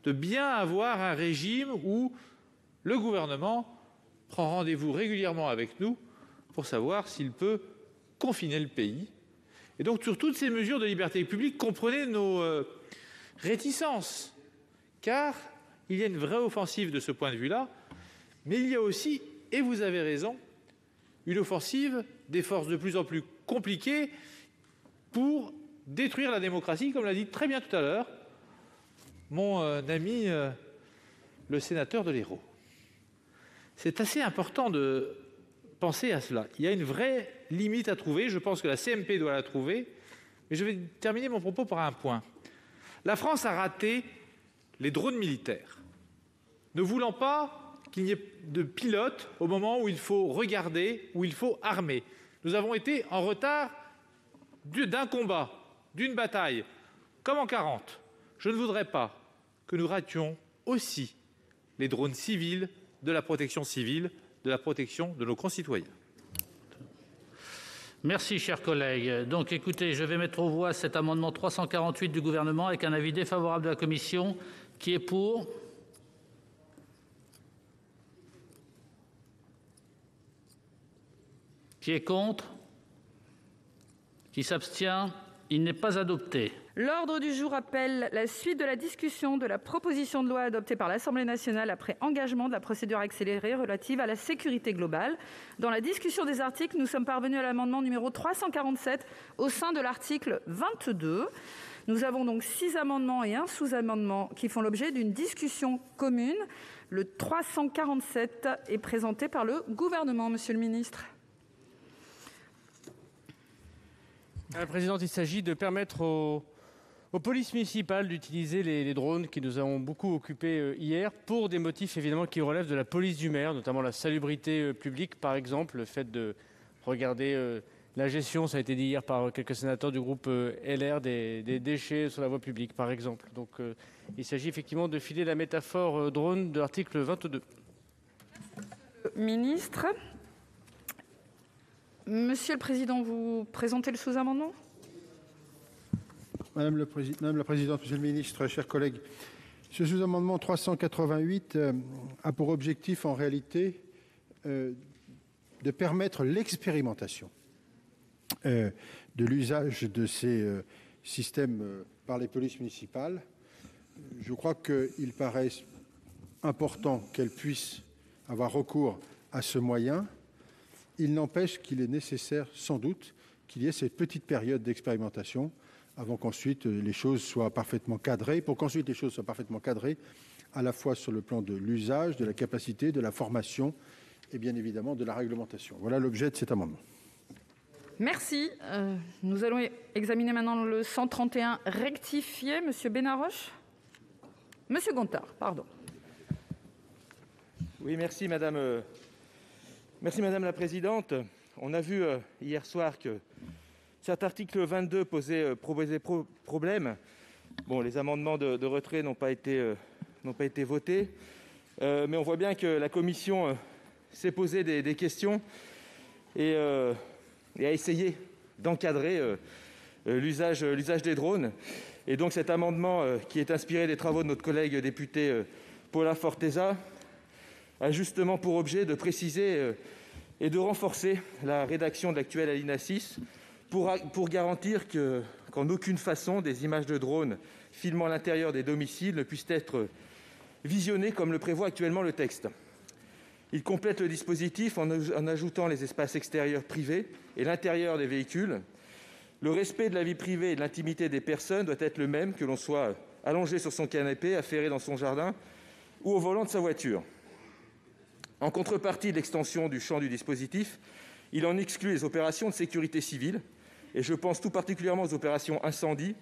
F: de bien avoir un régime où le gouvernement prend rendez-vous régulièrement avec nous pour savoir s'il peut confiner le pays. Et donc, sur toutes ces mesures de liberté publique, comprenez nos réticences, car il y a une vraie offensive de ce point de vue-là, mais il y a aussi, et vous avez raison, une offensive des forces de plus en plus compliquées pour détruire la démocratie, comme l'a dit très bien tout à l'heure mon ami le sénateur de l'Hérault. C'est assez important de penser à cela. Il y a une vraie limite à trouver, je pense que la CMP doit la trouver, mais je vais terminer mon propos par un point. La France a raté les drones militaires, ne voulant pas qu'il n'y ait de pilotes au moment où il faut regarder, où il faut armer. Nous avons été en retard d'un combat, d'une bataille, comme en 40. Je ne voudrais pas que nous rations aussi les drones civils de la protection civile, de la protection de nos concitoyens.
A: Merci, chers collègues. Donc, écoutez, je vais mettre aux voix cet amendement 348 du Gouvernement avec un avis défavorable de la Commission. Qui est pour ? Qui est contre ? Qui s'abstient ? Il n'est pas adopté.
L: L'ordre du jour appelle la suite de la discussion de la proposition de loi adoptée par l'Assemblée nationale après engagement de la procédure accélérée relative à la sécurité globale. Dans la discussion des articles, nous sommes parvenus à l'amendement numéro 347 au sein de l'article 22. Nous avons donc 6 amendements et un sous-amendement qui font l'objet d'une discussion commune. Le 347 est présenté par le Gouvernement. Monsieur le ministre.
E: Madame la Présidente, il s'agit de permettre aux polices municipales d'utiliser les drones qui nous ont beaucoup occupés hier pour des motifs évidemment qui relèvent de la police du maire, notamment la salubrité publique par exemple, le fait de regarder la gestion, ça a été dit hier par quelques sénateurs du groupe LR, des déchets sur la voie publique par exemple. Donc il s'agit effectivement de filer la métaphore drone de l'article 22.
L: Ministre. Monsieur le Président, vous présentez le sous-amendement ?
N: Madame la Présidente, Monsieur le Ministre, chers collègues, ce sous-amendement 388 a pour objectif en réalité de permettre l'expérimentation de l'usage de ces systèmes par les polices municipales. Je crois qu'il paraît important qu'elles puissent avoir recours à ce moyen. Il n'empêche qu'il est nécessaire, sans doute, qu'il y ait cette petite période d'expérimentation avant qu'ensuite les choses soient parfaitement cadrées, pour qu'ensuite les choses soient parfaitement cadrées, à la fois sur le plan de l'usage, de la capacité, de la formation et bien évidemment de la réglementation. Voilà l'objet de cet amendement.
L: Merci. Nous allons examiner maintenant le 131 rectifié. Monsieur Benaroche. Monsieur Gontard, pardon.
O: Oui, merci Madame la Présidente. On a vu hier soir que cet article 22 posait problème. Bon, les amendements de retrait n'ont pas été votés, mais on voit bien que la Commission s'est posé des questions et a essayé d'encadrer l'usage des drones. Et donc cet amendement, qui est inspiré des travaux de notre collègue député Paula Forteza, a justement pour objet de préciser et de renforcer la rédaction de l'actuel alinéa 6 pour garantir qu'en aucune façon des images de drones filmant l'intérieur des domiciles ne puissent être visionnées comme le prévoit actuellement le texte. Il complète le dispositif en ajoutant les espaces extérieurs privés et l'intérieur des véhicules. Le respect de la vie privée et de l'intimité des personnes doit être le même que l'on soit allongé sur son canapé, affairé dans son jardin ou au volant de sa voiture. En contrepartie de l'extension du champ du dispositif, il en exclut les opérations de sécurité civile, et je pense tout particulièrement aux opérations incendie.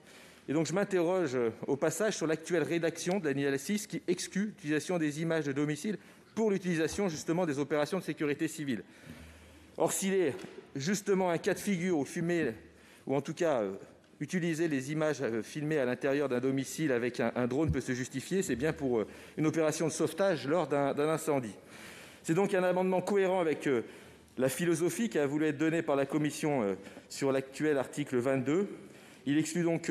O: Et donc je m'interroge au passage sur l'actuelle rédaction de l'alinéa 6 qui exclut l'utilisation des images de domicile pour l'utilisation justement des opérations de sécurité civile. Or, s'il est justement un cas de figure où filmer, ou en tout cas utiliser les images filmées à l'intérieur d'un domicile avec un drone peut se justifier, c'est bien pour une opération de sauvetage lors d'un incendie. C'est donc un amendement cohérent avec la philosophie qui a voulu être donnée par la commission sur l'actuel article 22. Il exclut donc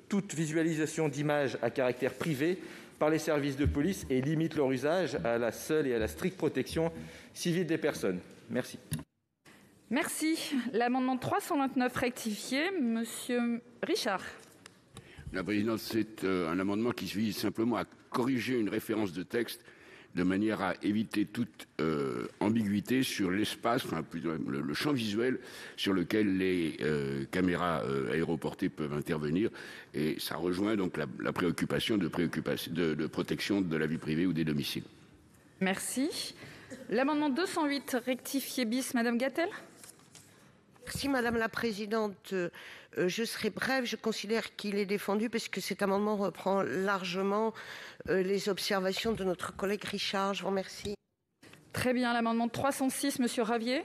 O: toute visualisation d'images à caractère privé par les services de police et limite leur usage à la seule et à la stricte protection civile des personnes. Merci.
P: Merci. L'amendement 329 rectifié, Monsieur Richard.
Q: La présidente, c'est un amendement qui vise simplement à corriger une référence de texte de manière à éviter toute ambiguïté sur l'espace, enfin plutôt le champ visuel sur lequel les caméras aéroportées peuvent intervenir. Et ça rejoint donc la préoccupation de protection de la vie privée ou des domiciles.
P: Merci. L'amendement 208 rectifié bis, Madame Gatel.
R: Merci Madame la Présidente. Je serai brève, je considère qu'il est défendu parce que cet amendement reprend largement les observations de notre collègue Richard. Je vous remercie.
P: Très bien, l'amendement 306, Monsieur Ravier.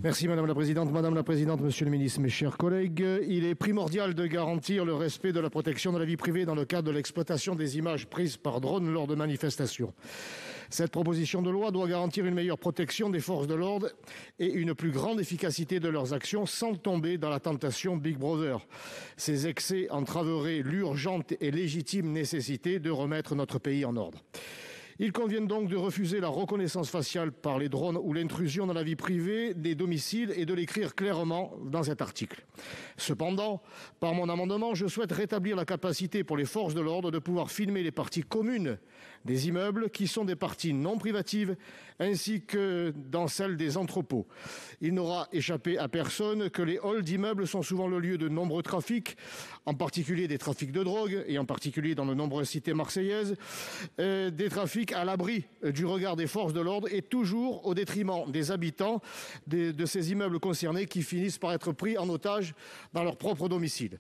S: Merci Madame la Présidente, Monsieur le Ministre, mes chers collègues. Il est primordial de garantir le respect de la protection de la vie privée dans le cadre de l'exploitation des images prises par drone lors de manifestations. Cette proposition de loi doit garantir une meilleure protection des forces de l'ordre et une plus grande efficacité de leurs actions sans tomber dans la tentation Big Brother. Ces excès entraveraient l'urgente et légitime nécessité de remettre notre pays en ordre. Il convient donc de refuser la reconnaissance faciale par les drones ou l'intrusion dans la vie privée des domiciles et de l'écrire clairement dans cet article. Cependant, par mon amendement, je souhaite rétablir la capacité pour les forces de l'ordre de pouvoir filmer les parties communes des immeubles qui sont des parties non privatives ainsi que dans celles des entrepôts. Il n'aura échappé à personne que les halls d'immeubles sont souvent le lieu de nombreux trafics, en particulier des trafics de drogue et en particulier dans de nombreuses cités marseillaises, des trafics à l'abri du regard des forces de l'ordre et toujours au détriment des habitants de ces immeubles concernés qui finissent par être pris en otage dans leur propre domicile.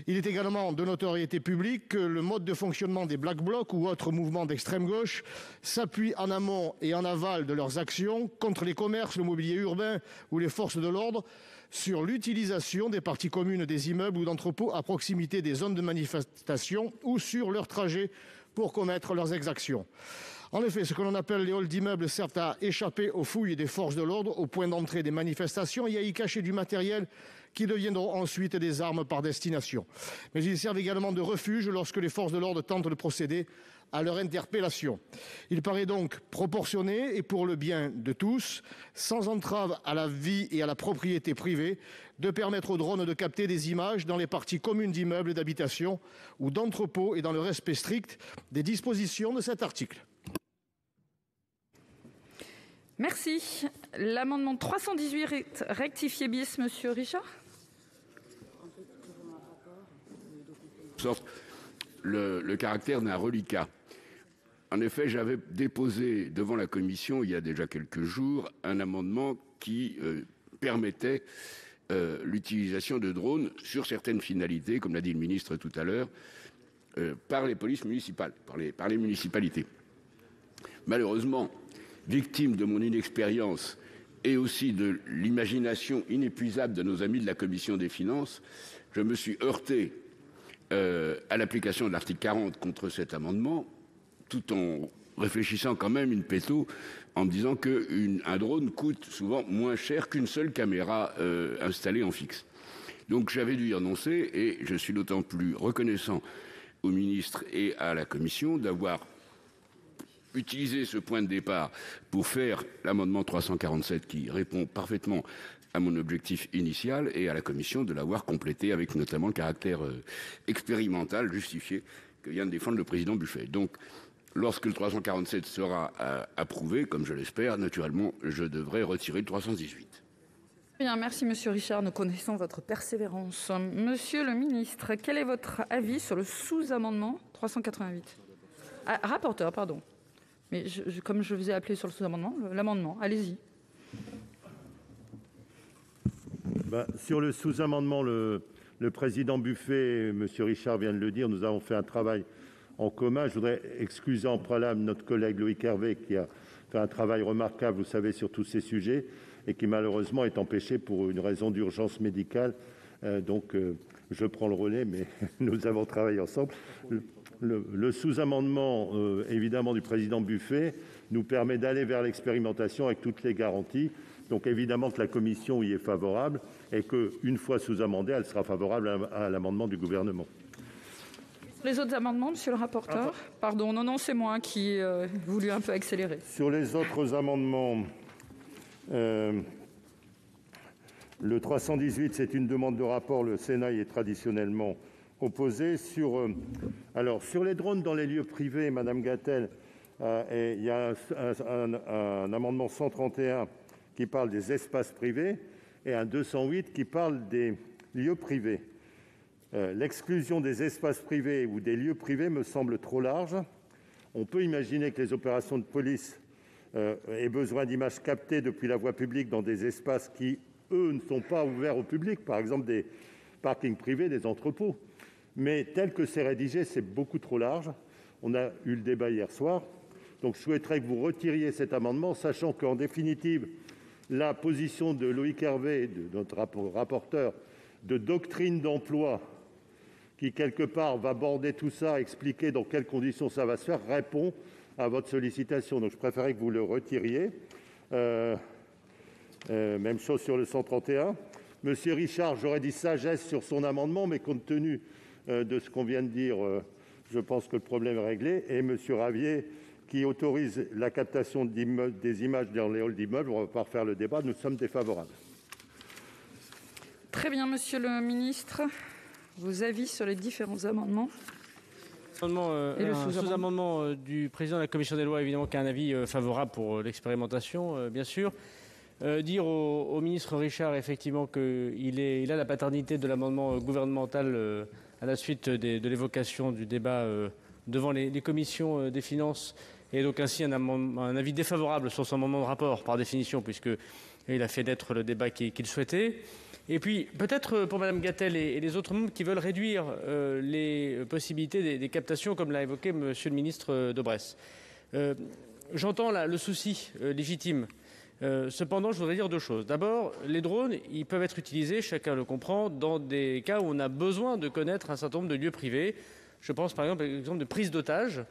S: Il est également de notoriété publique que le mode de fonctionnement des Black Blocs ou autres mouvements d'extrême gauche s'appuie en amont et en aval de leurs actions contre les commerces, le mobilier urbain ou les forces de l'ordre sur l'utilisation des parties communes des immeubles ou d'entrepôts à proximité des zones de manifestation ou sur leur trajet pour commettre leurs exactions. En effet, ce que l'on appelle les halls d'immeubles servent à échapper aux fouilles des forces de l'ordre au point d'entrée des manifestations et à y cacher du matériel qui deviendront ensuite des armes par destination. Mais ils servent également de refuge lorsque les forces de l'ordre tentent de procéder à leur interpellation. Il paraît donc proportionné et pour le bien de tous, sans entrave à la vie et à la propriété privée, de permettre aux drones de capter des images dans les parties communes d'immeubles et d'habitations ou d'entrepôts et dans le respect strict des dispositions de cet article.
P: Merci. L'amendement 318 rectifié bis, Monsieur Richard.
Q: Le caractère d'un reliquat. En effet, j'avais déposé devant la commission, il y a déjà quelques jours, un amendement qui permettait l'utilisation de drones sur certaines finalités, comme l'a dit le ministre tout à l'heure, par les polices municipales, par les municipalités. Malheureusement, victime de mon inexpérience et aussi de l'imagination inépuisable de nos amis de la commission des finances, je me suis heurté à l'application de l'article 40 contre cet amendement, tout en réfléchissant quand même une péto, en me disant qu'un drone coûte souvent moins cher qu'une seule caméra installée en fixe. Donc j'avais dû y renoncer et je suis d'autant plus reconnaissant au ministre et à la commission d'avoir utilisé ce point de départ pour faire l'amendement 347 qui répond parfaitement à mon objectif initial et à la commission de l'avoir complété avec notamment le caractère expérimental justifié que vient de défendre le président Buffet. Donc, lorsque le 347 sera approuvé, comme je l'espère, naturellement, je devrais retirer le 318.
P: Bien, merci Monsieur Richard, nous connaissons votre persévérance. Monsieur le ministre, quel est votre avis sur le sous-amendement 388 ? Rapporteur, pardon. Mais comme je vous ai appelé sur le sous-amendement, l'amendement, allez-y.
T: Sur le sous-amendement, le président Buffet et M. Richard vient de le dire, nous avons fait un travail en commun. Je voudrais excuser en préalable notre collègue Loïc Hervé qui a fait un travail remarquable, vous savez, sur tous ces sujets et qui malheureusement est empêché pour une raison d'urgence médicale. Donc je prends le relais, mais nous avons travaillé ensemble. le sous-amendement, évidemment, du président Buffet nous permet d'aller vers l'expérimentation avec toutes les garanties. Donc évidemment que la commission y est favorable et qu'une fois sous-amendée, elle sera favorable à l'amendement du gouvernement.
P: Les autres amendements, monsieur le rapporteur? Pardon, non, c'est moi qui ai voulu un peu accélérer.
T: Sur les autres amendements, le 318, c'est une demande de rapport. Le Sénat y est traditionnellement opposé. Sur les drones dans les lieux privés, Madame Gatel, il y a un amendement 131 qui parle des espaces privés et un 208 qui parle des lieux privés. L'exclusion des espaces privés ou des lieux privés me semble trop large. On peut imaginer que les opérations de police aient besoin d'images captées depuis la voie publique dans des espaces qui, eux, ne sont pas ouverts au public, par exemple des parkings privés, des entrepôts. Mais tel que c'est rédigé, c'est beaucoup trop large. On a eu le débat hier soir. Donc je souhaiterais que vous retiriez cet amendement, sachant qu'en définitive, la position de Loïc Hervé, de notre rapporteur, de doctrine d'emploi, qui quelque part va border tout ça, expliquer dans quelles conditions ça va se faire, répond à votre sollicitation. Donc je préférais que vous le retiriez. Même chose sur le 131. Monsieur Richard, j'aurais dit sagesse sur son amendement, mais compte tenu de ce qu'on vient de dire, je pense que le problème est réglé. Et monsieur Ravier, qui autorise la captation des images dans les halls d'immeubles, on ne va pas refaire le débat, nous sommes défavorables.
P: Très bien, monsieur le ministre. Vos avis sur les différents amendements?
E: Un sous-amendement du président de la commission des lois, évidemment, qui a un avis favorable pour l'expérimentation, bien sûr. Dire au ministre Richard, effectivement, qu'il a la paternité de l'amendement gouvernemental à la suite de l'évocation du débat devant les commissions des finances, et donc ainsi un avis défavorable sur son amendement de rapport, par définition, puisqu'il a fait naître le débat qu'il souhaitait. Et puis, peut-être pour Mme Gatel et les autres membres qui veulent réduire les possibilités des captations, comme l'a évoqué M. le ministre de Bresse. J'entends le souci légitime. Cependant, je voudrais dire deux choses. D'abord, les drones, ils peuvent être utilisés, chacun le comprend, dans des cas où on a besoin de connaître un certain nombre de lieux privés. Je pense par exemple à l'exemple de prise d'otage.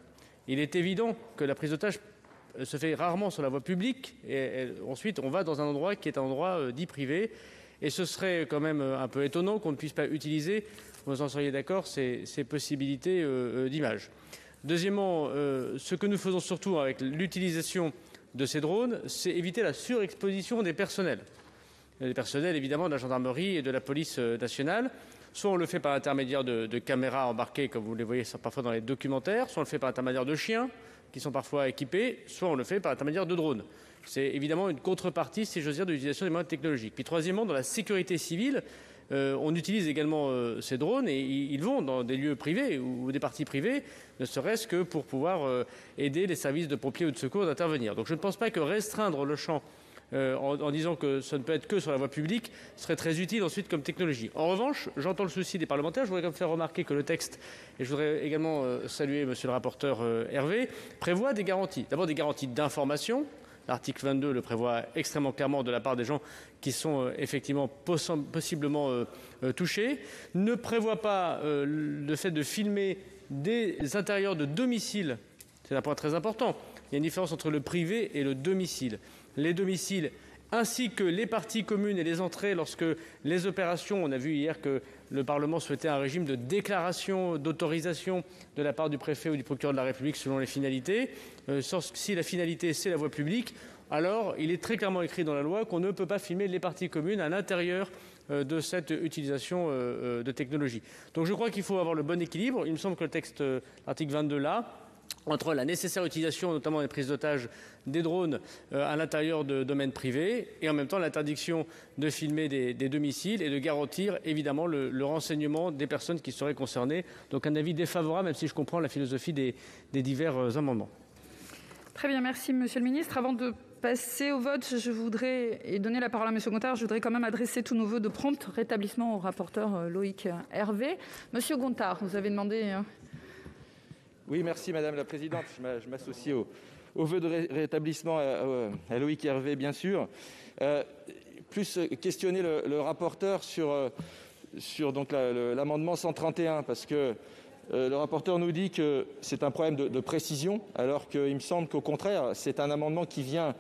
E: Il est évident que la prise d'otage se fait rarement sur la voie publique, et ensuite on va dans un endroit qui est un endroit dit privé. Et ce serait quand même un peu étonnant qu'on ne puisse pas utiliser, vous en seriez d'accord, ces possibilités d'image. Deuxièmement, ce que nous faisons surtout avec l'utilisation de ces drones, c'est éviter la surexposition des personnels. Les personnels, évidemment, de la gendarmerie et de la police nationale. Soit on le fait par l'intermédiaire de caméras embarquées, comme vous les voyez parfois dans les documentaires, soit on le fait par l'intermédiaire de chiens, qui sont parfois équipés, soit on le fait par l'intermédiaire de drones. C'est évidemment une contrepartie, si j'ose dire, de l'utilisation des moyens technologiques. Puis troisièmement, dans la sécurité civile, on utilise également ces drones et ils vont dans des lieux privés ou des parties privées, ne serait-ce que pour pouvoir aider les services de pompiers ou de secours d'intervenir. Donc je ne pense pas que restreindre le champ en disant que ça ne peut être que sur la voie publique serait très utile ensuite comme technologie. En revanche, j'entends le souci des parlementaires. Je voudrais quand même faire remarquer que le texte, et je voudrais également saluer monsieur le rapporteur Hervé, prévoit des garanties. D'abord des garanties d'information. L'article 22 le prévoit extrêmement clairement de la part des gens qui sont effectivement possiblement touchés. Ne prévoit pas le fait de filmer des intérieurs de domicile. C'est un point très important. Il y a une différence entre le privé et le domicile. Les domiciles ainsi que les parties communes et les entrées lorsque les opérations, on a vu hier que le Parlement souhaitait un régime de déclaration, d'autorisation de la part du préfet ou du procureur de la République selon les finalités. Si la finalité, c'est la voie publique, alors il est très clairement écrit dans la loi qu'on ne peut pas filmer les parties communes à l'intérieur de cette utilisation de technologie. Donc je crois qu'il faut avoir le bon équilibre. Il me semble que le texte, article 22 là, entre la nécessaire utilisation, notamment des prises d'otages des drones à l'intérieur de domaines privés, et en même temps l'interdiction de filmer des domiciles et de garantir évidemment le renseignement des personnes qui seraient concernées. Donc un avis défavorable, même si je comprends la philosophie des divers amendements.
P: Très bien, merci Monsieur le Ministre. Avant de passer au vote, je voudrais, et donner la parole à Monsieur Gontard, je voudrais quand même adresser tous nos vœux de prompt rétablissement au rapporteur Loïc Hervé. Monsieur Gontard, vous avez demandé...
O: Oui, merci Madame la Présidente. Je m'associe aux vœux de rétablissement à Loïc Hervé, bien sûr. Plus questionner le rapporteur sur donc l'amendement 131, parce que Le rapporteur nous dit que c'est un problème de précision, alors qu'il me semble qu'au contraire, c'est un amendement qui vient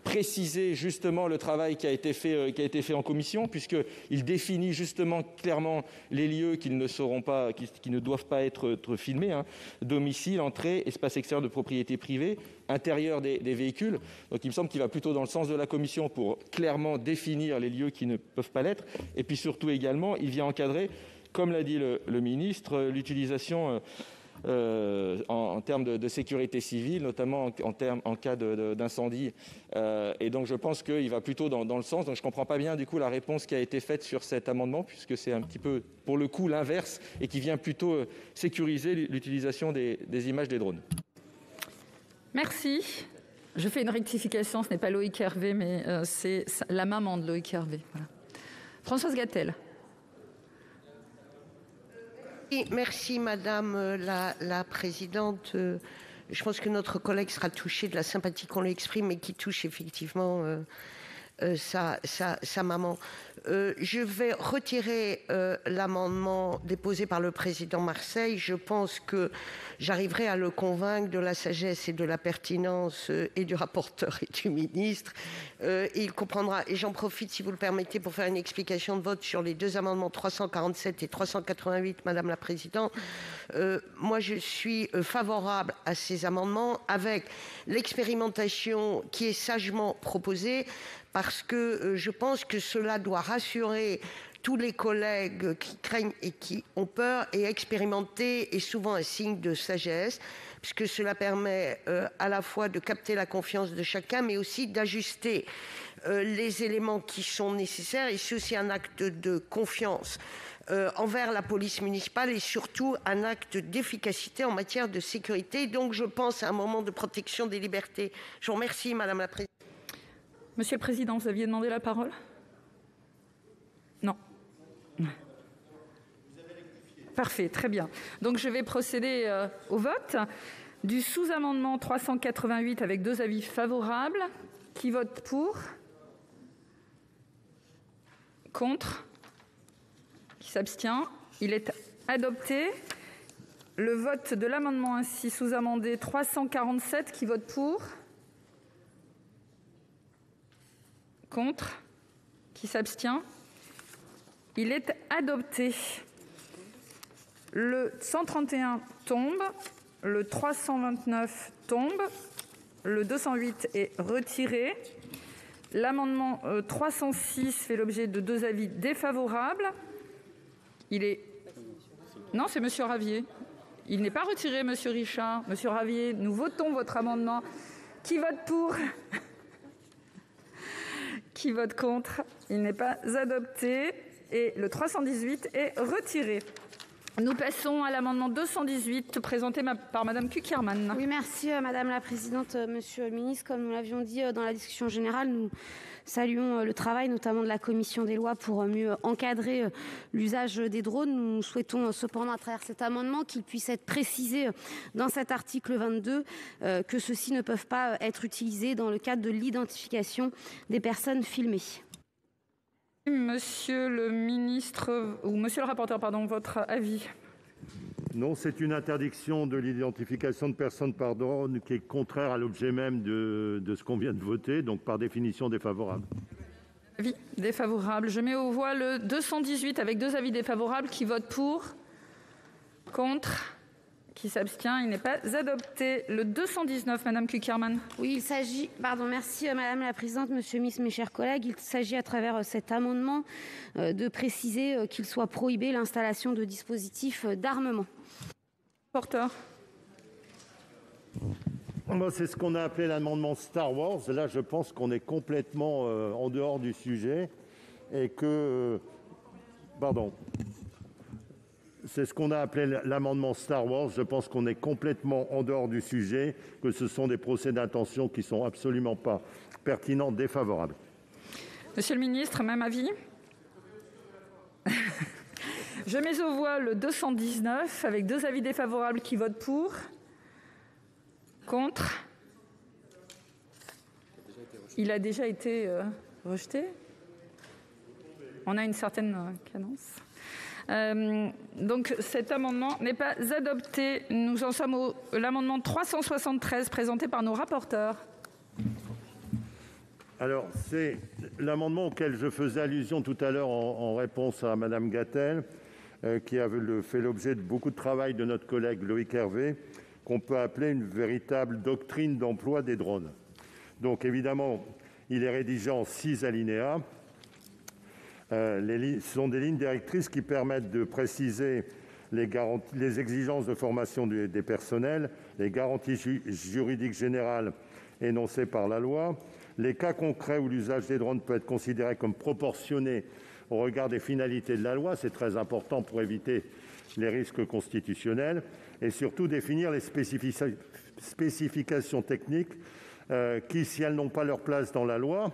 O: préciser justement le travail qui a été fait en commission, puisqu'il définit justement clairement les lieux qui ne doivent pas être filmés, domicile, entrée, espace extérieur de propriété privée, intérieur des véhicules. Donc il me semble qu'il va plutôt dans le sens de la commission pour clairement définir les lieux qui ne peuvent pas l'être. Et puis surtout également, il vient encadrer, comme l'a dit le ministre, l'utilisation en termes de sécurité civile, notamment en cas d'incendie. Et donc je pense qu'il va plutôt dans le sens. Donc je ne comprends pas bien du coup la réponse qui a été faite sur cet amendement, puisque c'est un petit peu pour le coup l'inverse et qui vient plutôt sécuriser l'utilisation des images des drones.
P: Merci. Je fais une rectification, ce n'est pas Loïc Hervé, mais c'est la maman de Loïc Hervé. Voilà. Françoise Gatel.
R: Merci Madame la Présidente. Je pense que notre collègue sera touché de la sympathie qu'on lui exprime et qui touche effectivement sa maman. Je vais retirer l'amendement déposé par le président Marseille. Je pense que j'arriverai à le convaincre de la sagesse et de la pertinence et du rapporteur et du ministre. Il comprendra. Et j'en profite, si vous le permettez, pour faire une explication de vote sur les deux amendements 347 et 388, Madame la Présidente. Moi, je suis favorable à ces amendements avec l'expérimentation qui est sagement proposée, parce que je pense que cela doit rassurer tous les collègues qui craignent et qui ont peur, et expérimenter est souvent un signe de sagesse, puisque cela permet à la fois de capter la confiance de chacun, mais aussi d'ajuster les éléments qui sont nécessaires. Et c'est aussi un acte de confiance envers la police municipale et surtout un acte d'efficacité en matière de sécurité. Donc je pense à un moment de protection des libertés. Je vous remercie, Madame la Présidente.
P: Monsieur le Président, vous aviez demandé la parole ? Non. Parfait, très bien. Donc je vais procéder au vote du sous-amendement 388 avec 2 avis favorables. Qui vote pour ? Contre ? Qui s'abstient ? Il est adopté. Le vote de l'amendement ainsi sous-amendé 347, qui vote pour ? Contre ? Qui s'abstient ? Il est adopté. Le 131 tombe, le 329 tombe, le 208 est retiré. L'amendement 306 fait l'objet de 2 avis défavorables. Il est... Non, c'est Monsieur Ravier. Il n'est pas retiré, Monsieur Richard. Monsieur Ravier, nous votons votre amendement. Qui vote pour ? Qui vote contre ? Il n'est pas adopté. Et le 318 est retiré. Nous passons à l'amendement 218 présenté par Madame Cukierman.
U: Oui, merci Madame la Présidente, Monsieur le Ministre. Comme nous l'avions dit dans la discussion générale, nous saluons le travail notamment de la Commission des lois pour mieux encadrer l'usage des drones. Nous souhaitons cependant, à travers cet amendement, qu'il puisse être précisé dans cet article 22 que ceux-ci ne peuvent pas être utilisés dans le cadre de l'identification des personnes filmées.
P: Monsieur le ministre, ou monsieur le rapporteur, pardon, votre avis?
T: Non, c'est une interdiction de l'identification de personnes par drone qui est contraire à l'objet même de ce qu'on vient de voter, donc par définition défavorable.
P: Avis défavorable. Je mets aux voix le 218 avec 2 avis défavorables. Qui vote pour? Contre? Qui s'abstient? Il n'est pas adopté. Le 219, Madame Cukierman.
U: Oui, il s'agit... Pardon, merci Madame la Présidente, Monsieur le Ministre, mes chers collègues. Il s'agit à travers cet amendement de préciser qu'il soit prohibé l'installation de dispositifs d'armement.
P: Porteur.
T: C'est ce qu'on a appelé l'amendement Star Wars. Là, je pense qu'on est complètement en dehors du sujet et que... Pardon. C'est ce qu'on a appelé l'amendement Star Wars. Je pense qu'on est complètement en dehors du sujet, que ce sont des procès d'intention qui ne sont absolument pas pertinents, défavorables.
P: Monsieur le ministre, même avis? Je mets aux voix le 219 avec 2 avis défavorables. Qui votent pour? Contre? Il a déjà été rejeté. On a une certaine cadence. Donc cet amendement n'est pas adopté. Nous en sommes à l'amendement 373 présenté par nos rapporteurs.
T: Alors, c'est l'amendement auquel je faisais allusion tout à l'heure en réponse à Mme Gatel, qui a fait l'objet de beaucoup de travail de notre collègue Loïc Hervé, qu'on peut appeler une véritable doctrine d'emploi des drones. Donc, évidemment, il est rédigé en 6 alinéas. Ce sont des lignes directrices qui permettent de préciser les exigences de formation des personnels, les garanties juridiques générales énoncées par la loi, les cas concrets où l'usage des drones peut être considéré comme proportionné au regard des finalités de la loi, c'est très important pour éviter les risques constitutionnels, et surtout définir les spécifications techniques qui, si elles n'ont pas leur place dans la loi,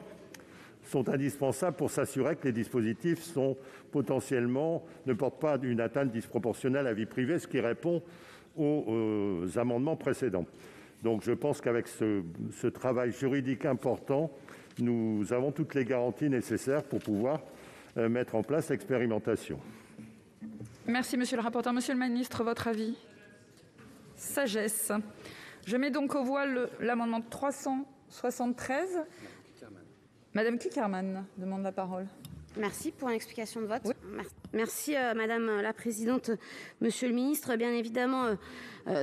T: sont indispensables pour s'assurer que les dispositifs ne portent pas une atteinte disproportionnelle à la vie privée, ce qui répond aux amendements précédents. Donc je pense qu'avec ce travail juridique important, nous avons toutes les garanties nécessaires pour pouvoir mettre en place l'expérimentation.
P: Merci, monsieur le rapporteur. Monsieur le ministre, votre avis? Sagesse. Je mets donc aux voix l'amendement 373. Madame Cukierman demande la parole.
U: Merci pour l'explication de vote. Oui. Merci, Madame la Présidente. Monsieur le Ministre, bien évidemment,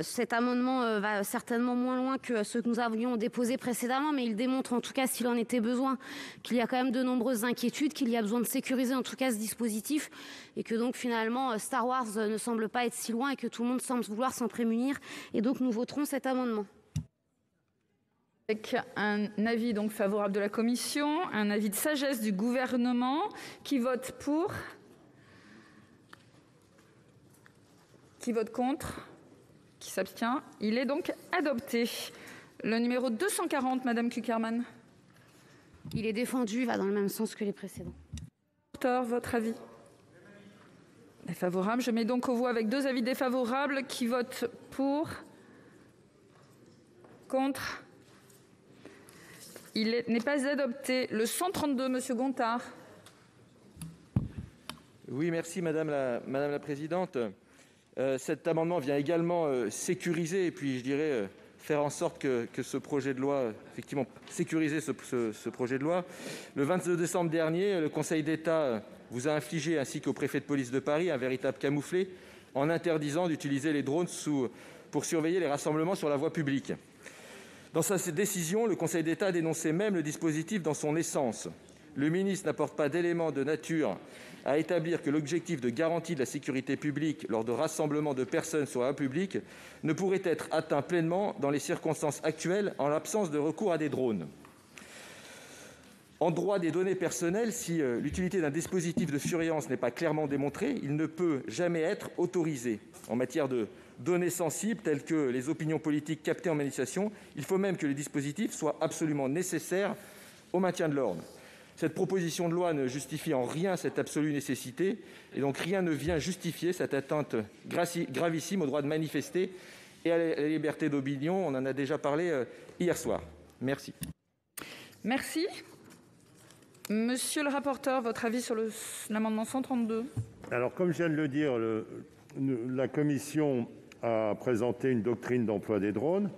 U: cet amendement va certainement moins loin que ceux que nous avions déposés précédemment, mais il démontre en tout cas, s'il en était besoin, qu'il y a quand même de nombreuses inquiétudes, qu'il y a besoin de sécuriser en tout cas ce dispositif, et que donc finalement Star Wars ne semble pas être si loin et que tout le monde semble vouloir s'en prémunir. Et donc nous voterons cet amendement.
P: Avec un avis donc favorable de la commission, un avis de sagesse du gouvernement, qui vote pour, qui vote contre, qui s'abstient. Il est donc adopté. Le numéro 240, Madame Cukierman.
U: Il est défendu, il va dans le même sens que les précédents.
P: Votre avis? Défavorable. Je mets donc aux voix avec 2 avis défavorables, qui votent pour, contre. Il n'est pas adopté. Le 132, Monsieur Gontard.
O: Oui, merci Madame la Présidente. Cet amendement vient également sécuriser et puis je dirais faire en sorte que ce projet de loi, effectivement, sécuriser ce projet de loi. Le 22 décembre dernier, le Conseil d'État vous a infligé, ainsi qu'au préfet de police de Paris, un véritable camouflet en interdisant d'utiliser les drones pour surveiller les rassemblements sur la voie publique. Dans sa décision, le Conseil d'État dénonçait même le dispositif dans son essence. Le ministre n'apporte pas d'éléments de nature à établir que l'objectif de garantie de la sécurité publique lors de rassemblements de personnes sur la voie publique ne pourrait être atteint pleinement dans les circonstances actuelles en l'absence de recours à des drones. En droit des données personnelles, si l'utilité d'un dispositif de surveillance n'est pas clairement démontrée, il ne peut jamais être autorisé. En matière de données sensibles telles que les opinions politiques captées en manifestation, il faut même que le dispositif soit absolument nécessaire au maintien de l'ordre. Cette proposition de loi ne justifie en rien cette absolue nécessité et donc rien ne vient justifier cette atteinte gravissime au droit de manifester et à la liberté d'opinion. On en a déjà parlé hier soir. Merci.
P: Merci. Monsieur le rapporteur, votre avis sur l'amendement 132 ?
T: Alors, comme je viens de le dire, la commission a présenté une doctrine d'emploi des drones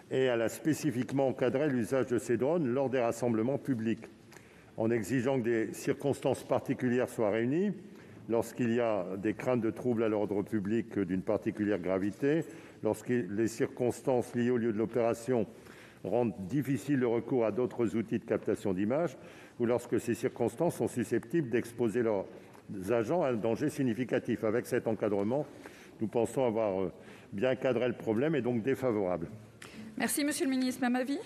T: et elle a spécifiquement encadré l'usage de ces drones lors des rassemblements publics, en exigeant que des circonstances particulières soient réunies lorsqu'il y a des craintes de troubles à l'ordre public d'une particulière gravité, lorsque les circonstances liées au lieu de l'opération rendent difficile le recours à d'autres outils de captation d'images, ou lorsque ces circonstances sont susceptibles d'exposer leurs agents à un danger significatif. Avec cet encadrement, nous pensons avoir bien cadré le problème et donc défavorable.
P: Merci, Monsieur le Ministre. Même avis ?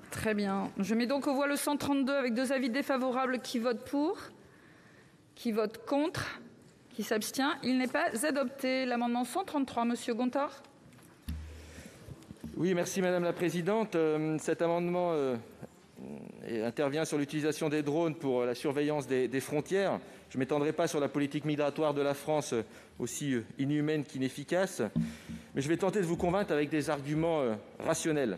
P: Très bien. Je mets donc aux voix le 132 avec 2 avis défavorables. Qui vote pour ? Qui vote contre ? Qui s'abstient ? Il n'est pas adopté. L'amendement 133, Monsieur Gontard.
O: Oui, merci Madame la Présidente. Cet amendement intervient sur l'utilisation des drones pour la surveillance des frontières. Je ne m'étendrai pas sur la politique migratoire de la France, aussi inhumaine qu'inefficace, mais je vais tenter de vous convaincre avec des arguments rationnels.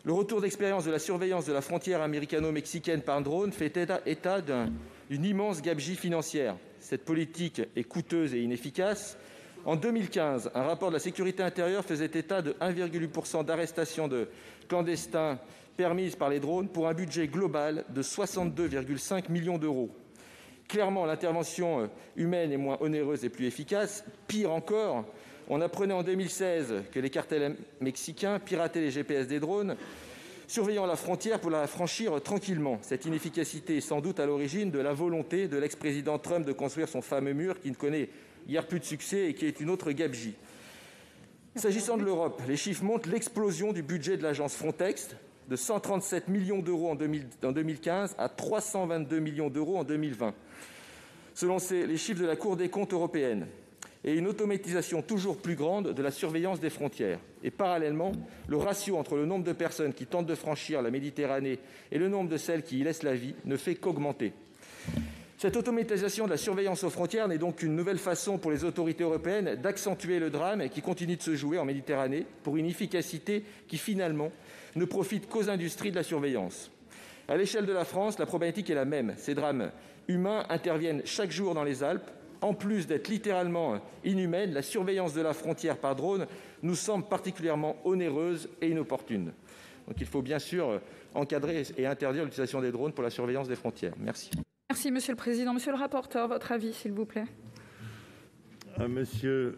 O: Le retour d'expérience de la surveillance de la frontière américano-mexicaine par drone fait état d'une immense gabegie financière. Cette politique est coûteuse et inefficace. En 2015, un rapport de la sécurité intérieure faisait état de 1,8% d'arrestations de clandestins permises par les drones pour un budget global de 62,5 millions d'euros. Clairement, l'intervention humaine est moins onéreuse et plus efficace. Pire encore, on apprenait en 2016 que les cartels mexicains pirataient les GPS des drones, surveillant la frontière pour la franchir tranquillement. Cette inefficacité est sans doute à l'origine de la volonté de l'ex-président Trump de construire son fameux mur qui ne connaît guère plus de succès et qui est une autre gabegie. S'agissant de l'Europe, les chiffres montrent l'explosion du budget de l'agence Frontex de 137 millions d'euros en 2015 à 322 millions d'euros en 2020, selon les chiffres de la Cour des comptes européenne, et une automatisation toujours plus grande de la surveillance des frontières. Et parallèlement, le ratio entre le nombre de personnes qui tentent de franchir la Méditerranée et le nombre de celles qui y laissent la vie ne fait qu'augmenter. Cette automatisation de la surveillance aux frontières n'est donc qu'une nouvelle façon pour les autorités européennes d'accentuer le drame qui continue de se jouer en Méditerranée pour une efficacité qui finalement ne profite qu'aux industries de la surveillance. À l'échelle de la France, la problématique est la même. Ces drames humains interviennent chaque jour dans les Alpes. En plus d'être littéralement inhumaine, la surveillance de la frontière par drone nous semble particulièrement onéreuse et inopportune. Donc il faut bien sûr encadrer et interdire l'utilisation des drones pour la surveillance des frontières. Merci.
P: Merci, Monsieur le Président. Monsieur le rapporteur, votre avis, s'il vous plaît.
T: Monsieur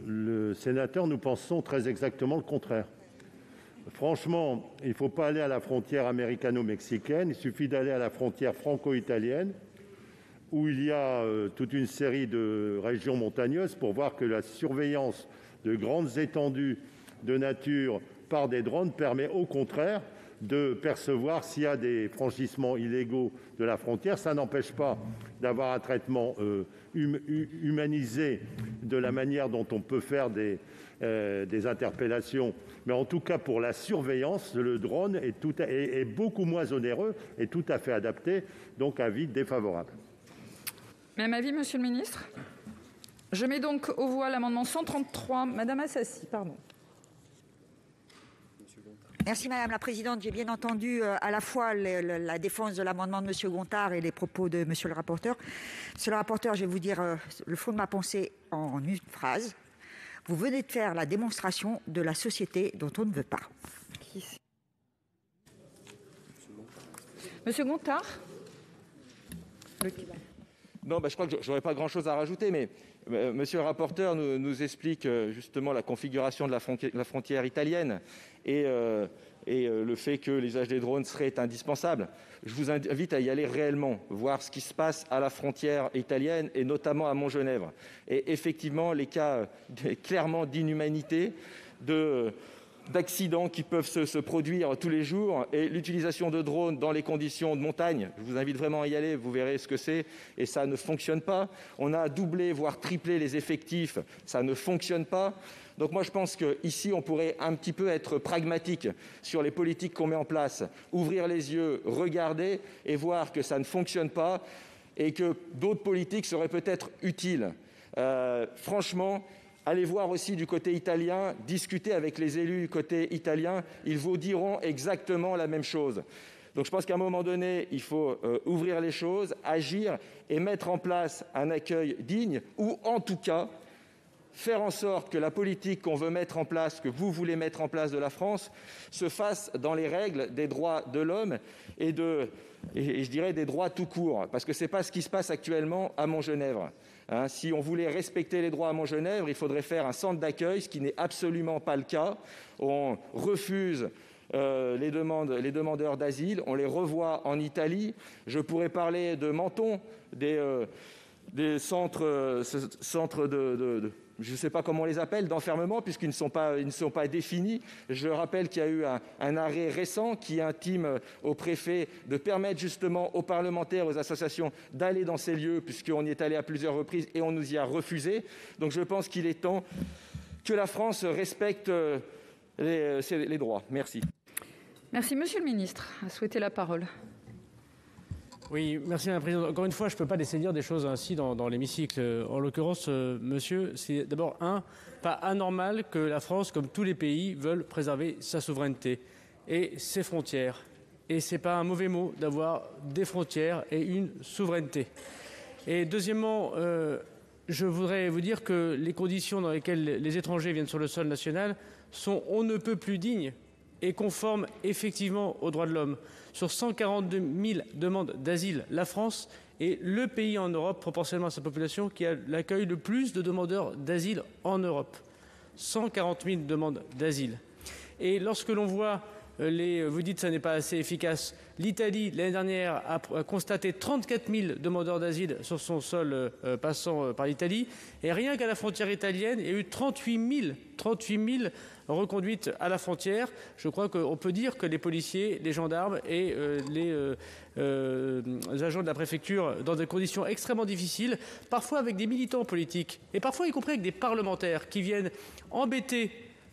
T: le sénateur, nous pensons très exactement le contraire. Franchement, il ne faut pas aller à la frontière américano-mexicaine, il suffit d'aller à la frontière franco-italienne, où il y a toute une série de régions montagneuses pour voir que la surveillance de grandes étendues de nature par des drones permet au contraire de percevoir s'il y a des franchissements illégaux de la frontière. Ça n'empêche pas d'avoir un traitement humanisé de la manière dont on peut faire des interpellations. Mais en tout cas, pour la surveillance, le drone est beaucoup moins onéreux et tout à fait adapté. Donc, avis défavorable.
P: Même avis, Monsieur le Ministre. Je mets donc aux voix l'amendement 133. Madame Assassi, pardon.
K: Merci Madame la Présidente. J'ai bien entendu à la fois la défense de l'amendement de Monsieur Gontard et les propos de Monsieur le rapporteur. Monsieur le rapporteur, je vais vous dire le fond de ma pensée en une phrase. Vous venez de faire la démonstration de la société dont on ne veut pas.
P: Monsieur Gontard.
O: Non, je crois que je n'aurais pas grand-chose à rajouter, mais Monsieur le rapporteur nous explique justement la configuration de la frontière italienne et le fait que l'usage des drones serait indispensable. Je vous invite à y aller réellement, voir ce qui se passe à la frontière italienne et notamment à Montgenèvre. Et effectivement, les cas clairement d'inhumanité, d'accidents qui peuvent se produire tous les jours et l'utilisation de drones dans les conditions de montagne. Je vous invite vraiment à y aller, vous verrez ce que c'est et ça ne fonctionne pas. On a doublé, voire triplé les effectifs, ça ne fonctionne pas. Donc moi je pense qu'ici on pourrait un petit peu être pragmatique sur les politiques qu'on met en place, ouvrir les yeux, regarder et voir que ça ne fonctionne pas et que d'autres politiques seraient peut-être utiles. Franchement, allez voir aussi du côté italien, discutez avec les élus du côté italien, ils vous diront exactement la même chose. Donc je pense qu'à un moment donné, il faut ouvrir les choses, agir et mettre en place un accueil digne ou en tout cas faire en sorte que la politique qu'on veut mettre en place, que vous voulez mettre en place de la France, se fasse dans les règles des droits de l'homme et je dirais des droits tout court. Parce que ce n'est pas ce qui se passe actuellement à Montgenèvre. Si on voulait respecter les droits à Montgenèvre, il faudrait faire un centre d'accueil, ce qui n'est absolument pas le cas. On refuse les demandeurs d'asile, on les revoit en Italie. Je pourrais parler de Menton, des centres je ne sais pas comment on les appelle, d'enfermement, puisqu'ils ne sont pas définis. Je rappelle qu'il y a eu un arrêt récent qui intime au préfet de permettre justement aux parlementaires, aux associations d'aller dans ces lieux, puisqu'on y est allé à plusieurs reprises et on nous y a refusé. Donc je pense qu'il est temps que la France respecte les droits. Merci.
P: Merci. Monsieur le ministre a souhaité la parole.
E: Oui, merci Madame la Présidente. Encore une fois, je ne peux pas laisser dire des choses ainsi dans l'hémicycle. En l'occurrence, monsieur, c'est d'abord pas anormal que la France, comme tous les pays, veuille préserver sa souveraineté. et ses frontières. Et ce n'est pas un mauvais mot d'avoir des frontières et une souveraineté. Et deuxièmement, je voudrais vous dire que les conditions dans lesquelles les étrangers viennent sur le sol national sont on ne peut plus dignes et conformes effectivement aux droits de l'homme. Sur 142 000 demandes d'asile, la France est le pays en Europe, proportionnellement à sa population, qui accueille le plus de demandeurs d'asile en Europe. 140 000 demandes d'asile. Et lorsque l'on voit vous dites que ça n'est pas assez efficace. L'Italie, l'année dernière, a constaté 34 000 demandeurs d'asile sur son sol passant par l'Italie. Et rien qu'à la frontière italienne, il y a eu 38 000 reconduites à la frontière. Je crois qu'on peut dire que les policiers, les gendarmes et les agents de la préfecture, dans des conditions extrêmement difficiles, parfois avec des militants politiques, et parfois y compris avec des parlementaires qui viennent embêter,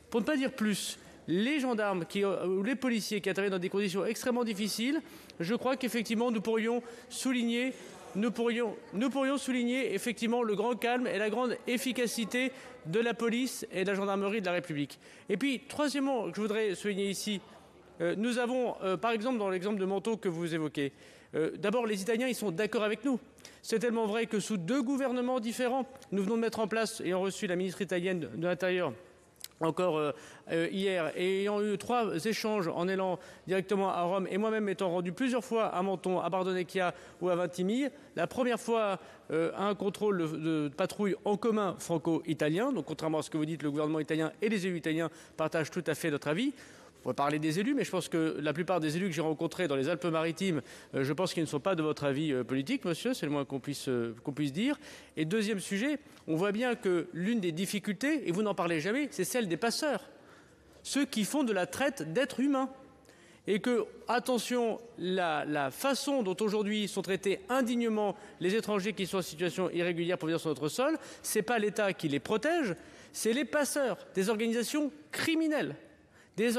E: pour ne pas dire plus, les gendarmes ou les policiers qui interviennent dans des conditions extrêmement difficiles, je crois qu'effectivement nous pourrions souligner effectivement le grand calme et la grande efficacité de la police et de la gendarmerie de la République. Et puis, troisièmement, je voudrais souligner ici, nous avons, par exemple, dans l'exemple de Menton que vous évoquez, d'abord, les Italiens, ils sont d'accord avec nous. C'est tellement vrai que sous 2 gouvernements différents, nous venons de mettre en place, ayant reçu la ministre italienne de l'Intérieur, encore hier, et ayant eu 3 échanges en allant directement à Rome et moi-même étant rendu plusieurs fois à Menton, à Bardonecchia ou à Vintimille, la première fois un contrôle de patrouille en commun franco-italien, donc contrairement à ce que vous dites, le gouvernement italien et les élus italiens partagent tout à fait notre avis. On va parler des élus, mais je pense que la plupart des élus que j'ai rencontrés dans les Alpes-Maritimes, je pense qu'ils ne sont pas de votre avis politique, monsieur, c'est le moins qu'on puisse dire. Et deuxième sujet, on voit bien que l'une des difficultés, et vous n'en parlez jamais, c'est celle des passeurs, ceux qui font de la traite d'êtres humains. Et que, attention, la façon dont aujourd'hui sont traités indignement les étrangers qui sont en situation irrégulière pour venir sur notre sol, ce n'est pas l'État qui les protège, c'est les passeurs, des organisations criminelles. Et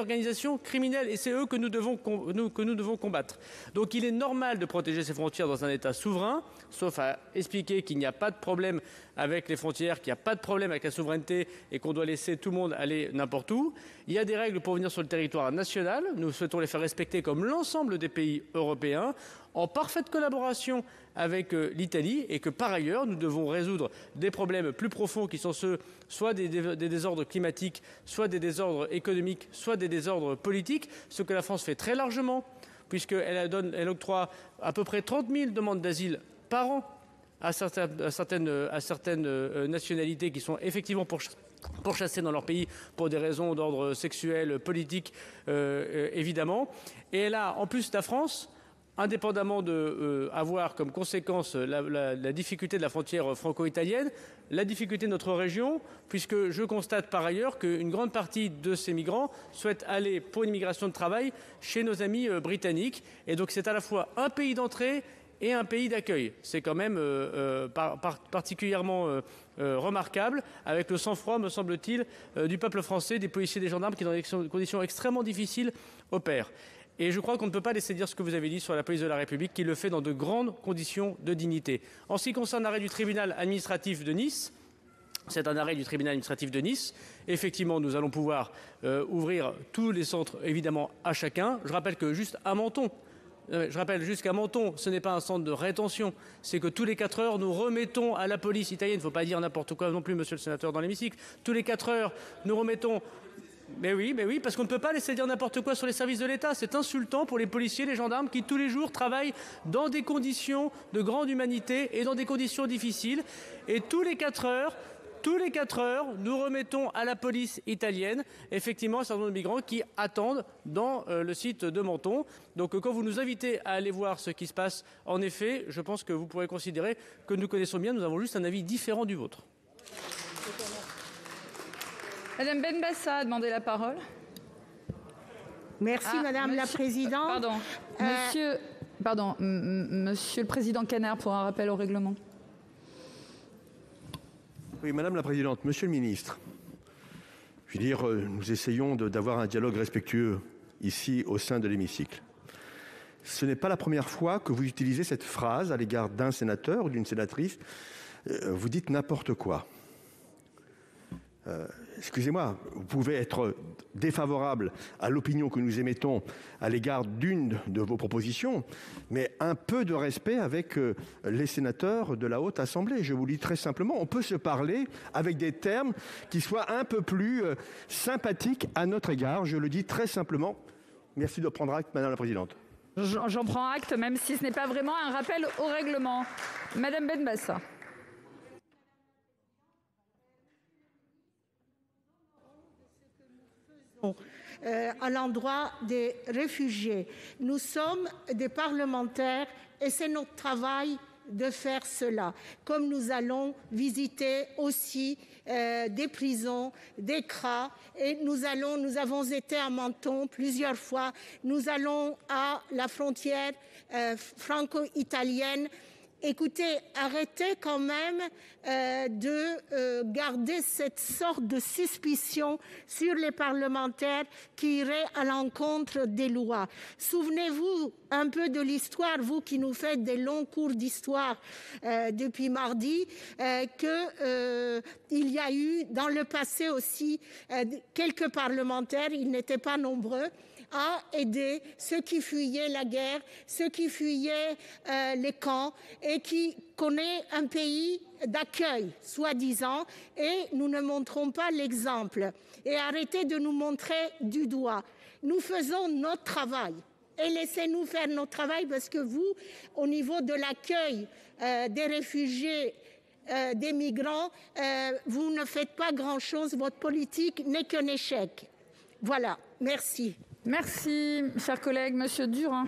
E: c'est eux que nous devons combattre. Donc il est normal de protéger ces frontières dans un État souverain, sauf à expliquer qu'il n'y a pas de problème avec les frontières, qu'il n'y a pas de problème avec la souveraineté et qu'on doit laisser tout le monde aller n'importe où. Il y a des règles pour venir sur le territoire national. Nous souhaitons les faire respecter comme l'ensemble des pays européens, en parfaite collaboration avec l'Italie, et que par ailleurs nous devons résoudre des problèmes plus profonds qui sont ceux soit des désordres climatiques, soit des désordres économiques, soit des désordres politiques, ce que la France fait très largement, puisqu'elle octroie à peu près 30 000 demandes d'asile par an à certaines nationalités qui sont effectivement pourchassées dans leur pays pour des raisons d'ordre sexuel, politique, évidemment. Et elle a, en plus, la France, indépendamment d'avoir comme conséquence la difficulté de la frontière franco-italienne, la difficulté de notre région, puisque je constate par ailleurs qu'une grande partie de ces migrants souhaitent aller pour une immigration de travail chez nos amis britanniques. Et donc c'est à la fois un pays d'entrée et un pays d'accueil. C'est quand même particulièrement remarquable, avec le sang-froid, me semble-t-il, du peuple français, des policiers, des gendarmes qui, dans des conditions extrêmement difficiles, opèrent. Et je crois qu'on ne peut pas laisser dire ce que vous avez dit sur la police de la République, qui le fait dans de grandes conditions de dignité. En ce qui concerne l'arrêt du tribunal administratif de Nice, c'est un arrêt du tribunal administratif de Nice. Effectivement, nous allons pouvoir ouvrir tous les centres, évidemment, à chacun. Je rappelle que juste à Menton, jusqu'à Menton, ce n'est pas un centre de rétention. C'est que tous les 4 heures, nous remettons à la police italienne, il ne faut pas dire n'importe quoi non plus, monsieur le sénateur, dans l'hémicycle, tous les 4 heures, nous remettons... Mais oui, parce qu'on ne peut pas laisser dire n'importe quoi sur les services de l'État. C'est insultant pour les policiers, les gendarmes qui tous les jours travaillent dans des conditions de grande humanité et dans des conditions difficiles. Et tous les 4 heures, nous remettons à la police italienne, effectivement, un certain nombre de migrants qui attendent dans le site de Menton. Donc quand vous nous invitez à aller voir ce qui se passe, en effet, je pense que vous pourrez considérer que nous connaissons bien, nous avons juste un avis différent du vôtre.
P: Madame Benbassa a demandé la parole.
C: Merci Madame la Présidente.
P: Monsieur le Président Canard pour un rappel au règlement.
N: Oui, Madame la Présidente, Monsieur le Ministre, je veux dire, nous essayons d'avoir un dialogue respectueux ici au sein de l'hémicycle. Ce n'est pas la première fois que vous utilisez cette phrase à l'égard d'un sénateur ou d'une sénatrice. Vous dites n'importe quoi.
G: excusez-moi, vous pouvez être défavorable à l'opinion que nous émettons à l'égard d'une de vos propositions, mais un peu de respect avec les sénateurs de la Haute Assemblée. Je vous le dis très simplement, on peut se parler avec des termes qui soient un peu plus sympathiques à notre égard. Je le dis très simplement. Merci de prendre acte, Madame la Présidente.
P: J'en prends acte, même si ce n'est pas vraiment un rappel au règlement. Madame Benbassa.
C: À l'endroit des réfugiés. Nous sommes des parlementaires et c'est notre travail de faire cela. Comme nous allons visiter aussi des prisons, des CRA, et nous avons été à Menton plusieurs fois, nous allons à la frontière franco-italienne. Écoutez, arrêtez quand même de garder cette sorte de suspicion sur les parlementaires qui iraient à l'encontre des lois. Souvenez-vous un peu de l'histoire, vous qui nous faites des longs cours d'histoire depuis mardi, qu'il y a eu dans le passé aussi quelques parlementaires, ils n'étaient pas nombreux, à aider ceux qui fuyaient la guerre, ceux qui fuyaient les camps et qui connaît un pays d'accueil, soi-disant, et nous ne montrons pas l'exemple. Et arrêtez de nous montrer du doigt. Nous faisons notre travail et laissez-nous faire notre travail parce que vous, au niveau de l'accueil des réfugiés, des migrants, vous ne faites pas grand-chose. Votre politique n'est qu'un échec. Voilà, merci.
P: Merci, chers collègues. Monsieur Durand.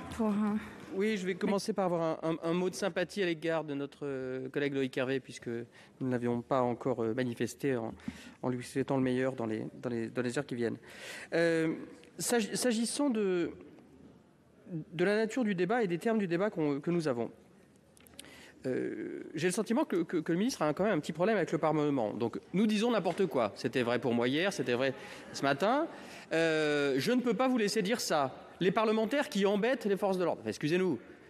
I: Oui, je vais commencer par avoir un mot de sympathie à l'égard de notre collègue Loïc Hervé, puisque nous ne l'avions pas encore manifesté en lui souhaitant le meilleur dans les heures qui viennent. S'agissant de la nature du débat et des termes du débat que nous avons, j'ai le sentiment que le ministre a quand même un petit problème avec le Parlement. Donc nous disons n'importe quoi. C'était vrai pour moi hier, c'était vrai ce matin. Je ne peux pas vous laisser dire ça. Les parlementaires qui embêtent les forces de l'ordre. Enfin,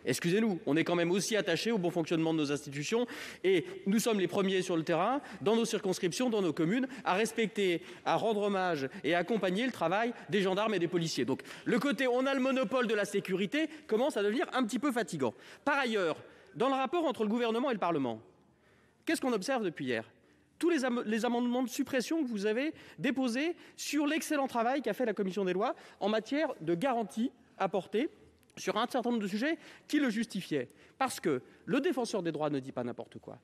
I: excusez-nous, on est quand même aussi attachés au bon fonctionnement de nos institutions et nous sommes les premiers sur le terrain, dans nos circonscriptions, dans nos communes, à respecter, à rendre hommage et à accompagner le travail des gendarmes et des policiers. Donc le côté on a le monopole de la sécurité commence à devenir un petit peu fatigant. Par ailleurs, dans le rapport entre le gouvernement et le Parlement, qu'est-ce qu'on observe depuis hier ? Tous les amendements de suppression que vous avez déposés sur l'excellent travail qu'a fait la commission des lois en matière de garantie apportée sur un certain nombre de sujets qui le justifiaient. Parce que le défenseur des droits ne dit pas n'importe quoi.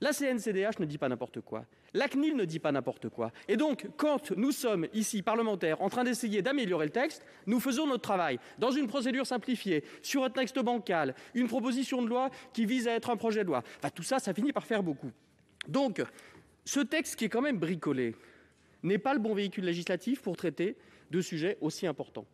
I: La CNCDH ne dit pas n'importe quoi. La CNIL ne dit pas n'importe quoi. Et donc, quand nous sommes ici, parlementaires, en train d'essayer d'améliorer le texte, nous faisons notre travail dans une procédure simplifiée, sur un texte bancal, une proposition de loi qui vise à être un projet de loi. Enfin, tout ça, ça finit par faire beaucoup. Donc, ce texte qui est quand même bricolé n'est pas le bon véhicule législatif pour traiter de sujets aussi importants.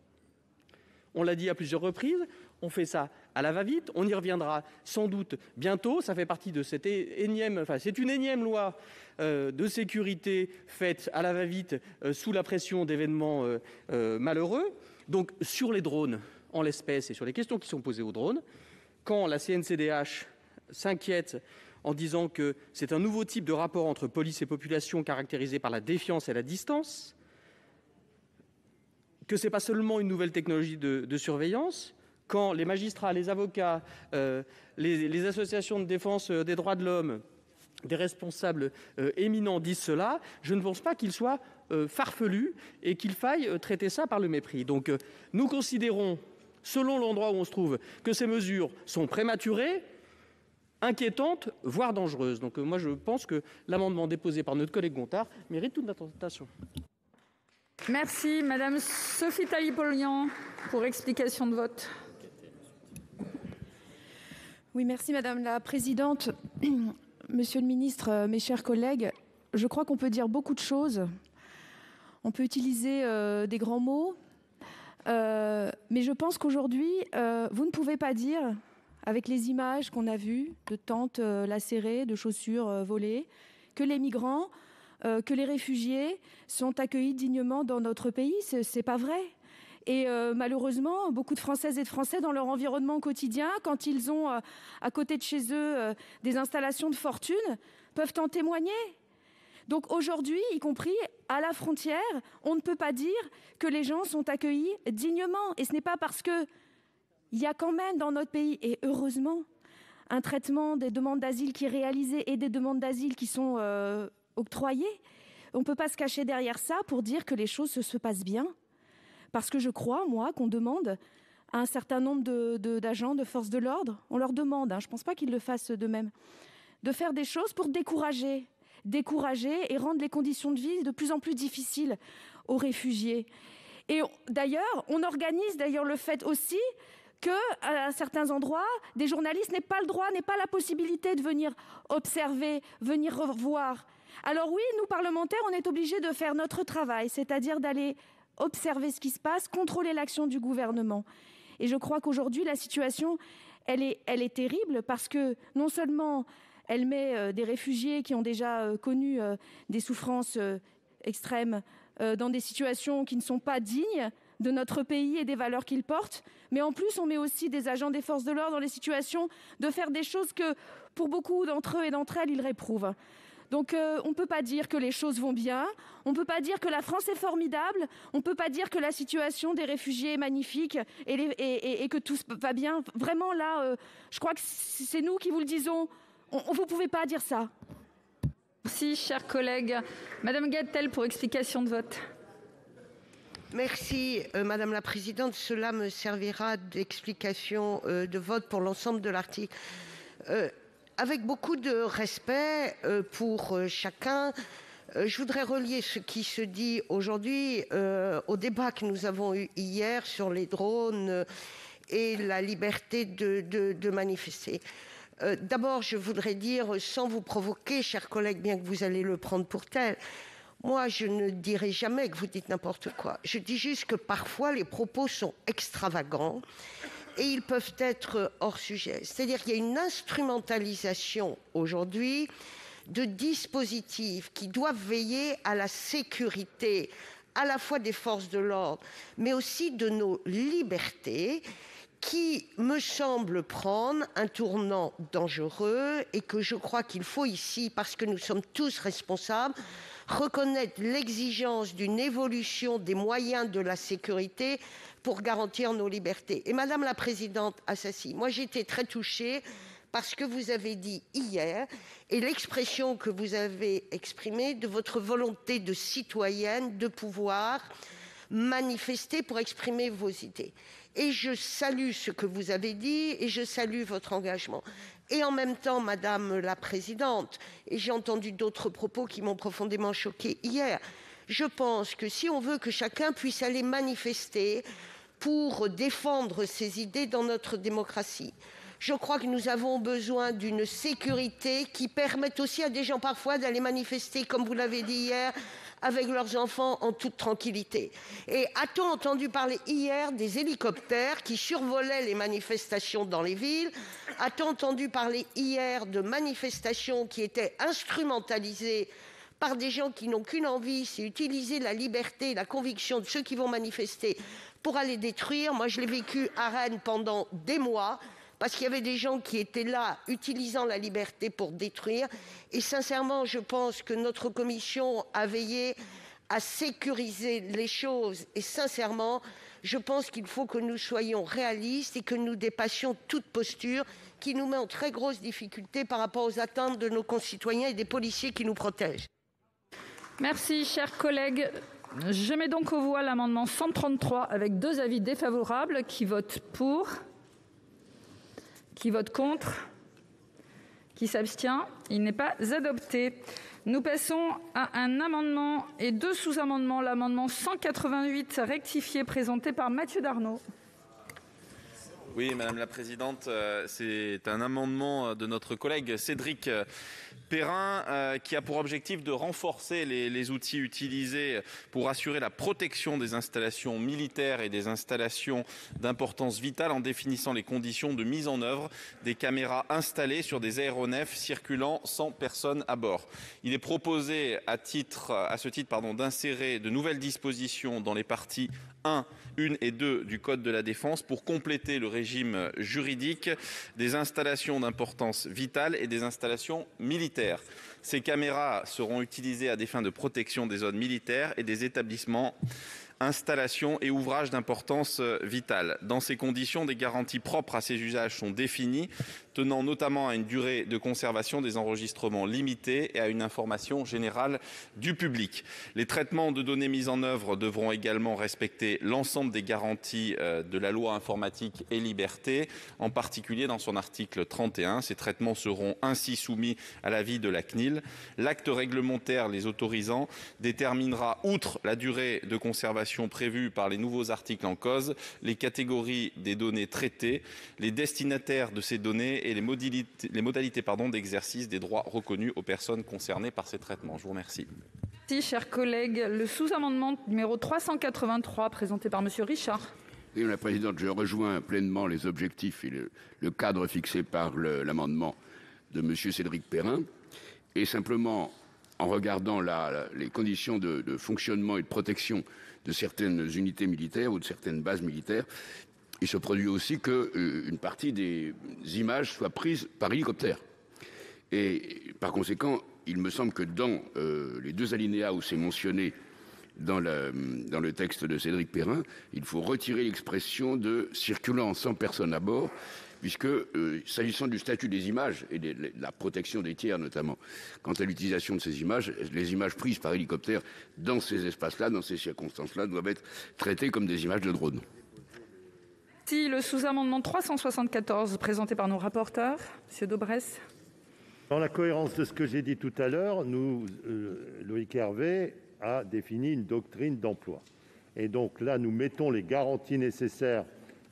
I: On l'a dit à plusieurs reprises, on fait ça à la va-vite, on y reviendra sans doute bientôt. Ça fait partie de cette c'est une énième loi de sécurité faite à la va-vite sous la pression d'événements malheureux. Donc sur les drones, en l'espèce, et sur les questions qui sont posées aux drones, quand la CNCDH s'inquiète en disant que c'est un nouveau type de rapport entre police et population caractérisé par la défiance et la distance, que ce n'est pas seulement une nouvelle technologie de surveillance, quand les magistrats, les avocats, les associations de défense des droits de l'homme, des responsables éminents disent cela, je ne pense pas qu'il soit farfelu et qu'il faille traiter ça par le mépris. Donc nous considérons, selon l'endroit où on se trouve, que ces mesures sont prématurées, inquiétantes, voire dangereuses. Donc moi je pense que l'amendement déposé par notre collègue Gontard mérite toute notre attention.
P: Merci. Madame Sophie Taillé-Polian pour explication de vote.
H: Oui, merci Madame la Présidente. Monsieur le Ministre, mes chers collègues, je crois qu'on peut dire beaucoup de choses. On peut utiliser des grands mots, mais je pense qu'aujourd'hui, vous ne pouvez pas dire, avec les images qu'on a vues de tentes lacérées, de chaussures volées, que les migrants, que les réfugiés sont accueillis dignement dans notre pays. C'est pas vrai. Et malheureusement, beaucoup de Françaises et de Français, dans leur environnement quotidien, quand ils ont à côté de chez eux des installations de fortune, peuvent en témoigner. Donc aujourd'hui, y compris à la frontière, on ne peut pas dire que les gens sont accueillis dignement. Et ce n'est pas parce qu'il y a quand même dans notre pays, et heureusement, un traitement des demandes d'asile qui est réalisé et des demandes d'asile qui sont octroyées. On ne peut pas se cacher derrière ça pour dire que les choses se passent bien. Parce que je crois, moi, qu'on demande à un certain nombre d'agents de forces de l'ordre, on leur demande, je ne pense pas qu'ils le fassent d'eux-mêmes, de faire des choses pour décourager et rendre les conditions de vie de plus en plus difficiles aux réfugiés. Et d'ailleurs, on organise le fait aussi qu'à certains endroits, des journalistes n'aient pas le droit, n'aient pas la possibilité de venir observer, venir revoir. Alors oui, nous, parlementaires, on est obligés de faire notre travail, c'est-à-dire d'aller observer ce qui se passe, contrôler l'action du gouvernement. Et je crois qu'aujourd'hui, la situation, elle est terrible parce que non seulement elle met des réfugiés qui ont déjà connu des souffrances extrêmes dans des situations qui ne sont pas dignes de notre pays et des valeurs qu'il porte, mais en plus, on met aussi des agents des forces de l'ordre dans les situations de faire des choses que, pour beaucoup d'entre eux et d'entre elles, ils réprouvent. Donc on ne peut pas dire que les choses vont bien, on ne peut pas dire que la France est formidable, on ne peut pas dire que la situation des réfugiés est magnifique et que tout va bien. Vraiment là, je crois que c'est nous qui vous le disons, vous ne pouvez pas dire ça.
P: Merci, chers collègues. Madame Gatel, pour explication de vote.
R: Merci, Madame la Présidente. Cela me servira d'explication de vote pour l'ensemble de l'article. Avec beaucoup de respect pour chacun, je voudrais relier ce qui se dit aujourd'hui au débat que nous avons eu hier sur les drones et la liberté de manifester. D'abord, je voudrais dire, sans vous provoquer, chers collègues, bien que vous allez le prendre pour tel, moi, je ne dirai jamais que vous dites n'importe quoi. Je dis juste que parfois, les propos sont extravagants et ils peuvent être hors sujet. C'est-à-dire qu'il y a une instrumentalisation aujourd'hui de dispositifs qui doivent veiller à la sécurité à la fois des forces de l'ordre, mais aussi de nos libertés, qui me semble prendre un tournant dangereux et que je crois qu'il faut ici, parce que nous sommes tous responsables, reconnaître l'exigence d'une évolution des moyens de la sécurité pour garantir nos libertés. Et Madame la Présidente Assassi, moi j'ai été très touchée par ce que vous avez dit hier et l'expression que vous avez exprimée de votre volonté de citoyenne de pouvoir manifester pour exprimer vos idées. Et je salue ce que vous avez dit et je salue votre engagement. Et en même temps, Madame la Présidente, et j'ai entendu d'autres propos qui m'ont profondément choquée hier, je pense que si on veut que chacun puisse aller manifester pour défendre ses idées dans notre démocratie, je crois que nous avons besoin d'une sécurité qui permette aussi à des gens parfois d'aller manifester, comme vous l'avez dit hier, avec leurs enfants en toute tranquillité. Et a-t-on entendu parler hier des hélicoptères qui survolaient les manifestations dans les villes? A-t-on entendu parler hier de manifestations qui étaient instrumentalisées par des gens qui n'ont qu'une envie, c'est utiliser la liberté et la conviction de ceux qui vont manifester pour aller détruire? Moi, je l'ai vécu à Rennes pendant des mois, parce qu'il y avait des gens qui étaient là, utilisant la liberté pour détruire. Et sincèrement, je pense que notre commission a veillé à sécuriser les choses. Et sincèrement, je pense qu'il faut que nous soyons réalistes et que nous dépassions toute posture qui nous met en très grosse difficulté par rapport aux attentes de nos concitoyens et des policiers qui nous protègent.
P: Merci, chers collègues. Je mets donc aux voix l'amendement 133 avec 2 avis défavorables. Qui vote pour ? Qui vote contre? Qui s'abstient? Il n'est pas adopté. Nous passons à un amendement et 2 sous-amendements. L'amendement 188 rectifié présenté par Mathieu Darnaud.
B: Oui, Madame la Présidente, c'est un amendement de notre collègue Cédric Perrin qui a pour objectif de renforcer les outils utilisés pour assurer la protection des installations militaires et des installations d'importance vitale en définissant les conditions de mise en œuvre des caméras installées sur des aéronefs circulant sans personne à bord. Il est proposé à ce titre d'insérer de nouvelles dispositions dans les parties 1 et 2 du Code de la Défense pour compléter le régime régime juridique des installations d'importance vitale et des installations militaires. Ces caméras seront utilisées à des fins de protection des zones militaires et des établissements, installations et ouvrages d'importance vitale. Dans ces conditions, des garanties propres à ces usages sont définies, tenant notamment à une durée de conservation des enregistrements limitée et à une information générale du public. Les traitements de données mis en œuvre devront également respecter l'ensemble des garanties de la loi informatique et liberté, en particulier dans son article 31. Ces traitements seront ainsi soumis à l'avis de la CNIL. L'acte réglementaire les autorisant déterminera, outre la durée de conservation prévue par les nouveaux articles en cause, les catégories des données traitées, les destinataires de ces données et les modalités d'exercice des droits reconnus aux personnes concernées par ces traitements. Je vous remercie.
P: Merci, chers collègues. Le sous-amendement numéro 383, présenté par Monsieur Richard.
Q: Oui, Madame la Présidente, je rejoins pleinement les objectifs et le cadre fixé par l'amendement de Monsieur Cédric Perrin. Et simplement, en regardant les conditions de fonctionnement et de protection de certaines unités militaires ou de certaines bases militaires, il se produit aussi qu'une partie des images soient prises par hélicoptère. Et par conséquent, il me semble que dans les deux alinéas où c'est mentionné dans le texte de Cédric Perrin, il faut retirer l'expression de « circulant sans personne à bord », puisque s'agissant du statut des images et de la protection des tiers notamment, quant à l'utilisation de ces images, les images prises par hélicoptère dans ces espaces-là, dans ces circonstances-là, doivent être traitées comme des images de drone.
P: Si le sous-amendement 374 présenté par nos rapporteurs, M. Daubresse.
T: Dans la cohérence de ce que j'ai dit tout à l'heure, Loïc Hervé a défini une doctrine d'emploi. Et donc là, nous mettons les garanties nécessaires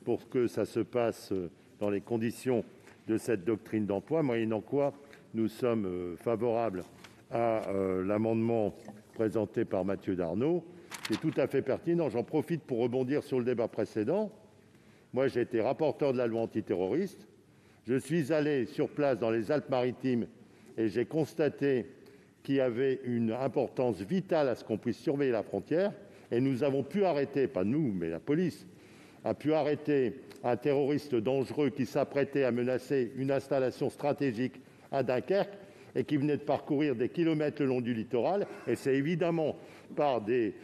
T: pour que ça se passe dans les conditions de cette doctrine d'emploi, moyennant quoi nous sommes favorables à l'amendement présenté par Mathieu Darnaud. C'est tout à fait pertinent. J'en profite pour rebondir sur le débat précédent. Moi, j'ai été rapporteur de la loi antiterroriste. Je suis allé sur place dans les Alpes-Maritimes et j'ai constaté qu'il y avait une importance vitale à ce qu'on puisse surveiller la frontière. Et nous avons pu arrêter, pas nous, mais la police, a pu arrêter un terroriste dangereux qui s'apprêtait à menacer une installation stratégique à Dunkerque et qui venait de parcourir des kilomètres le long du littoral. Et c'est évidemment par des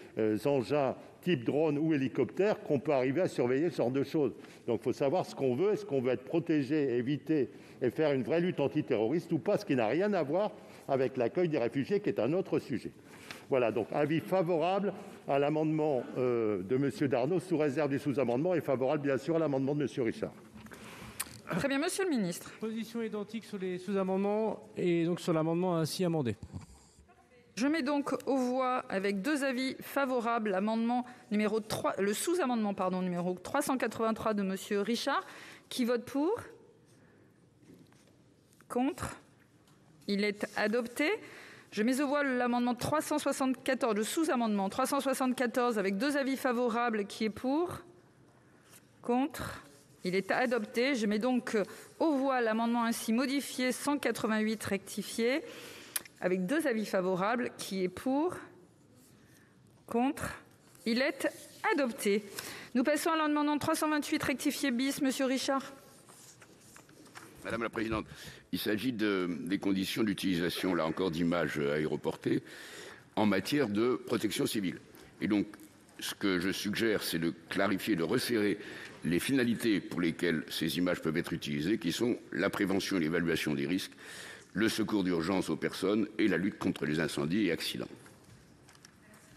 T: engins type drone ou hélicoptère qu'on peut arriver à surveiller ce genre de choses. Donc il faut savoir ce qu'on veut. Est-ce qu'on veut être protégé, éviter et faire une vraie lutte antiterroriste ou pas, ce qui n'a rien à voir avec l'accueil des réfugiés, qui est un autre sujet. Voilà, donc avis favorable à l'amendement de M. Darnaud, sous réserve du sous-amendement, et favorable bien sûr à l'amendement de M. Richard.
P: Très bien, Monsieur le Ministre.
E: Position identique sur les sous-amendements et donc sur l'amendement ainsi amendé.
P: Je mets donc aux voix avec deux avis favorables l'amendement numéro 3, le sous-amendement numéro 383 de Monsieur Richard. Qui vote pour? Contre? Il est adopté. Je mets aux voix l'amendement 374, le sous-amendement 374 avec deux avis favorables. Qui est pour? Contre? Il est adopté. Je mets donc aux voix l'amendement ainsi modifié 188 rectifié avec deux avis favorables. Qui est pour? Contre? Il est adopté. Nous passons à l'amendement 328 rectifié bis. Monsieur Richard.
Q: Madame la Présidente, il s'agit des conditions d'utilisation, là encore, d'images aéroportées en matière de protection civile. Et donc, ce que je suggère, c'est de clarifier, de resserrer les finalités pour lesquelles ces images peuvent être utilisées, qui sont la prévention et l'évaluation des risques, le secours d'urgence aux personnes et la lutte contre les incendies et accidents.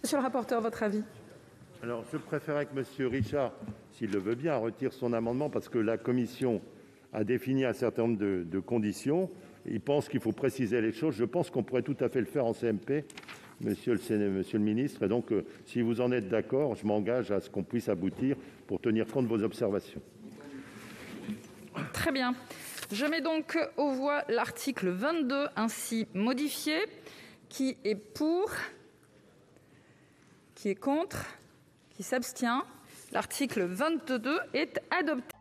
P: Monsieur le rapporteur, votre avis?
T: Alors, je préférerais que M. Richard, s'il le veut bien, retire son amendement parce que la commission a défini un certain nombre de conditions. Il pense qu'il faut préciser les choses. Je pense qu'on pourrait tout à fait le faire en CMP, monsieur le ministre. Et donc, si vous en êtes d'accord, je m'engage à ce qu'on puisse aboutir pour tenir compte de vos observations.
P: Très bien. Je mets donc aux voix l'article 22 ainsi modifié. Qui est pour? Qui est contre? Qui s'abstient? L'article 22 est adopté.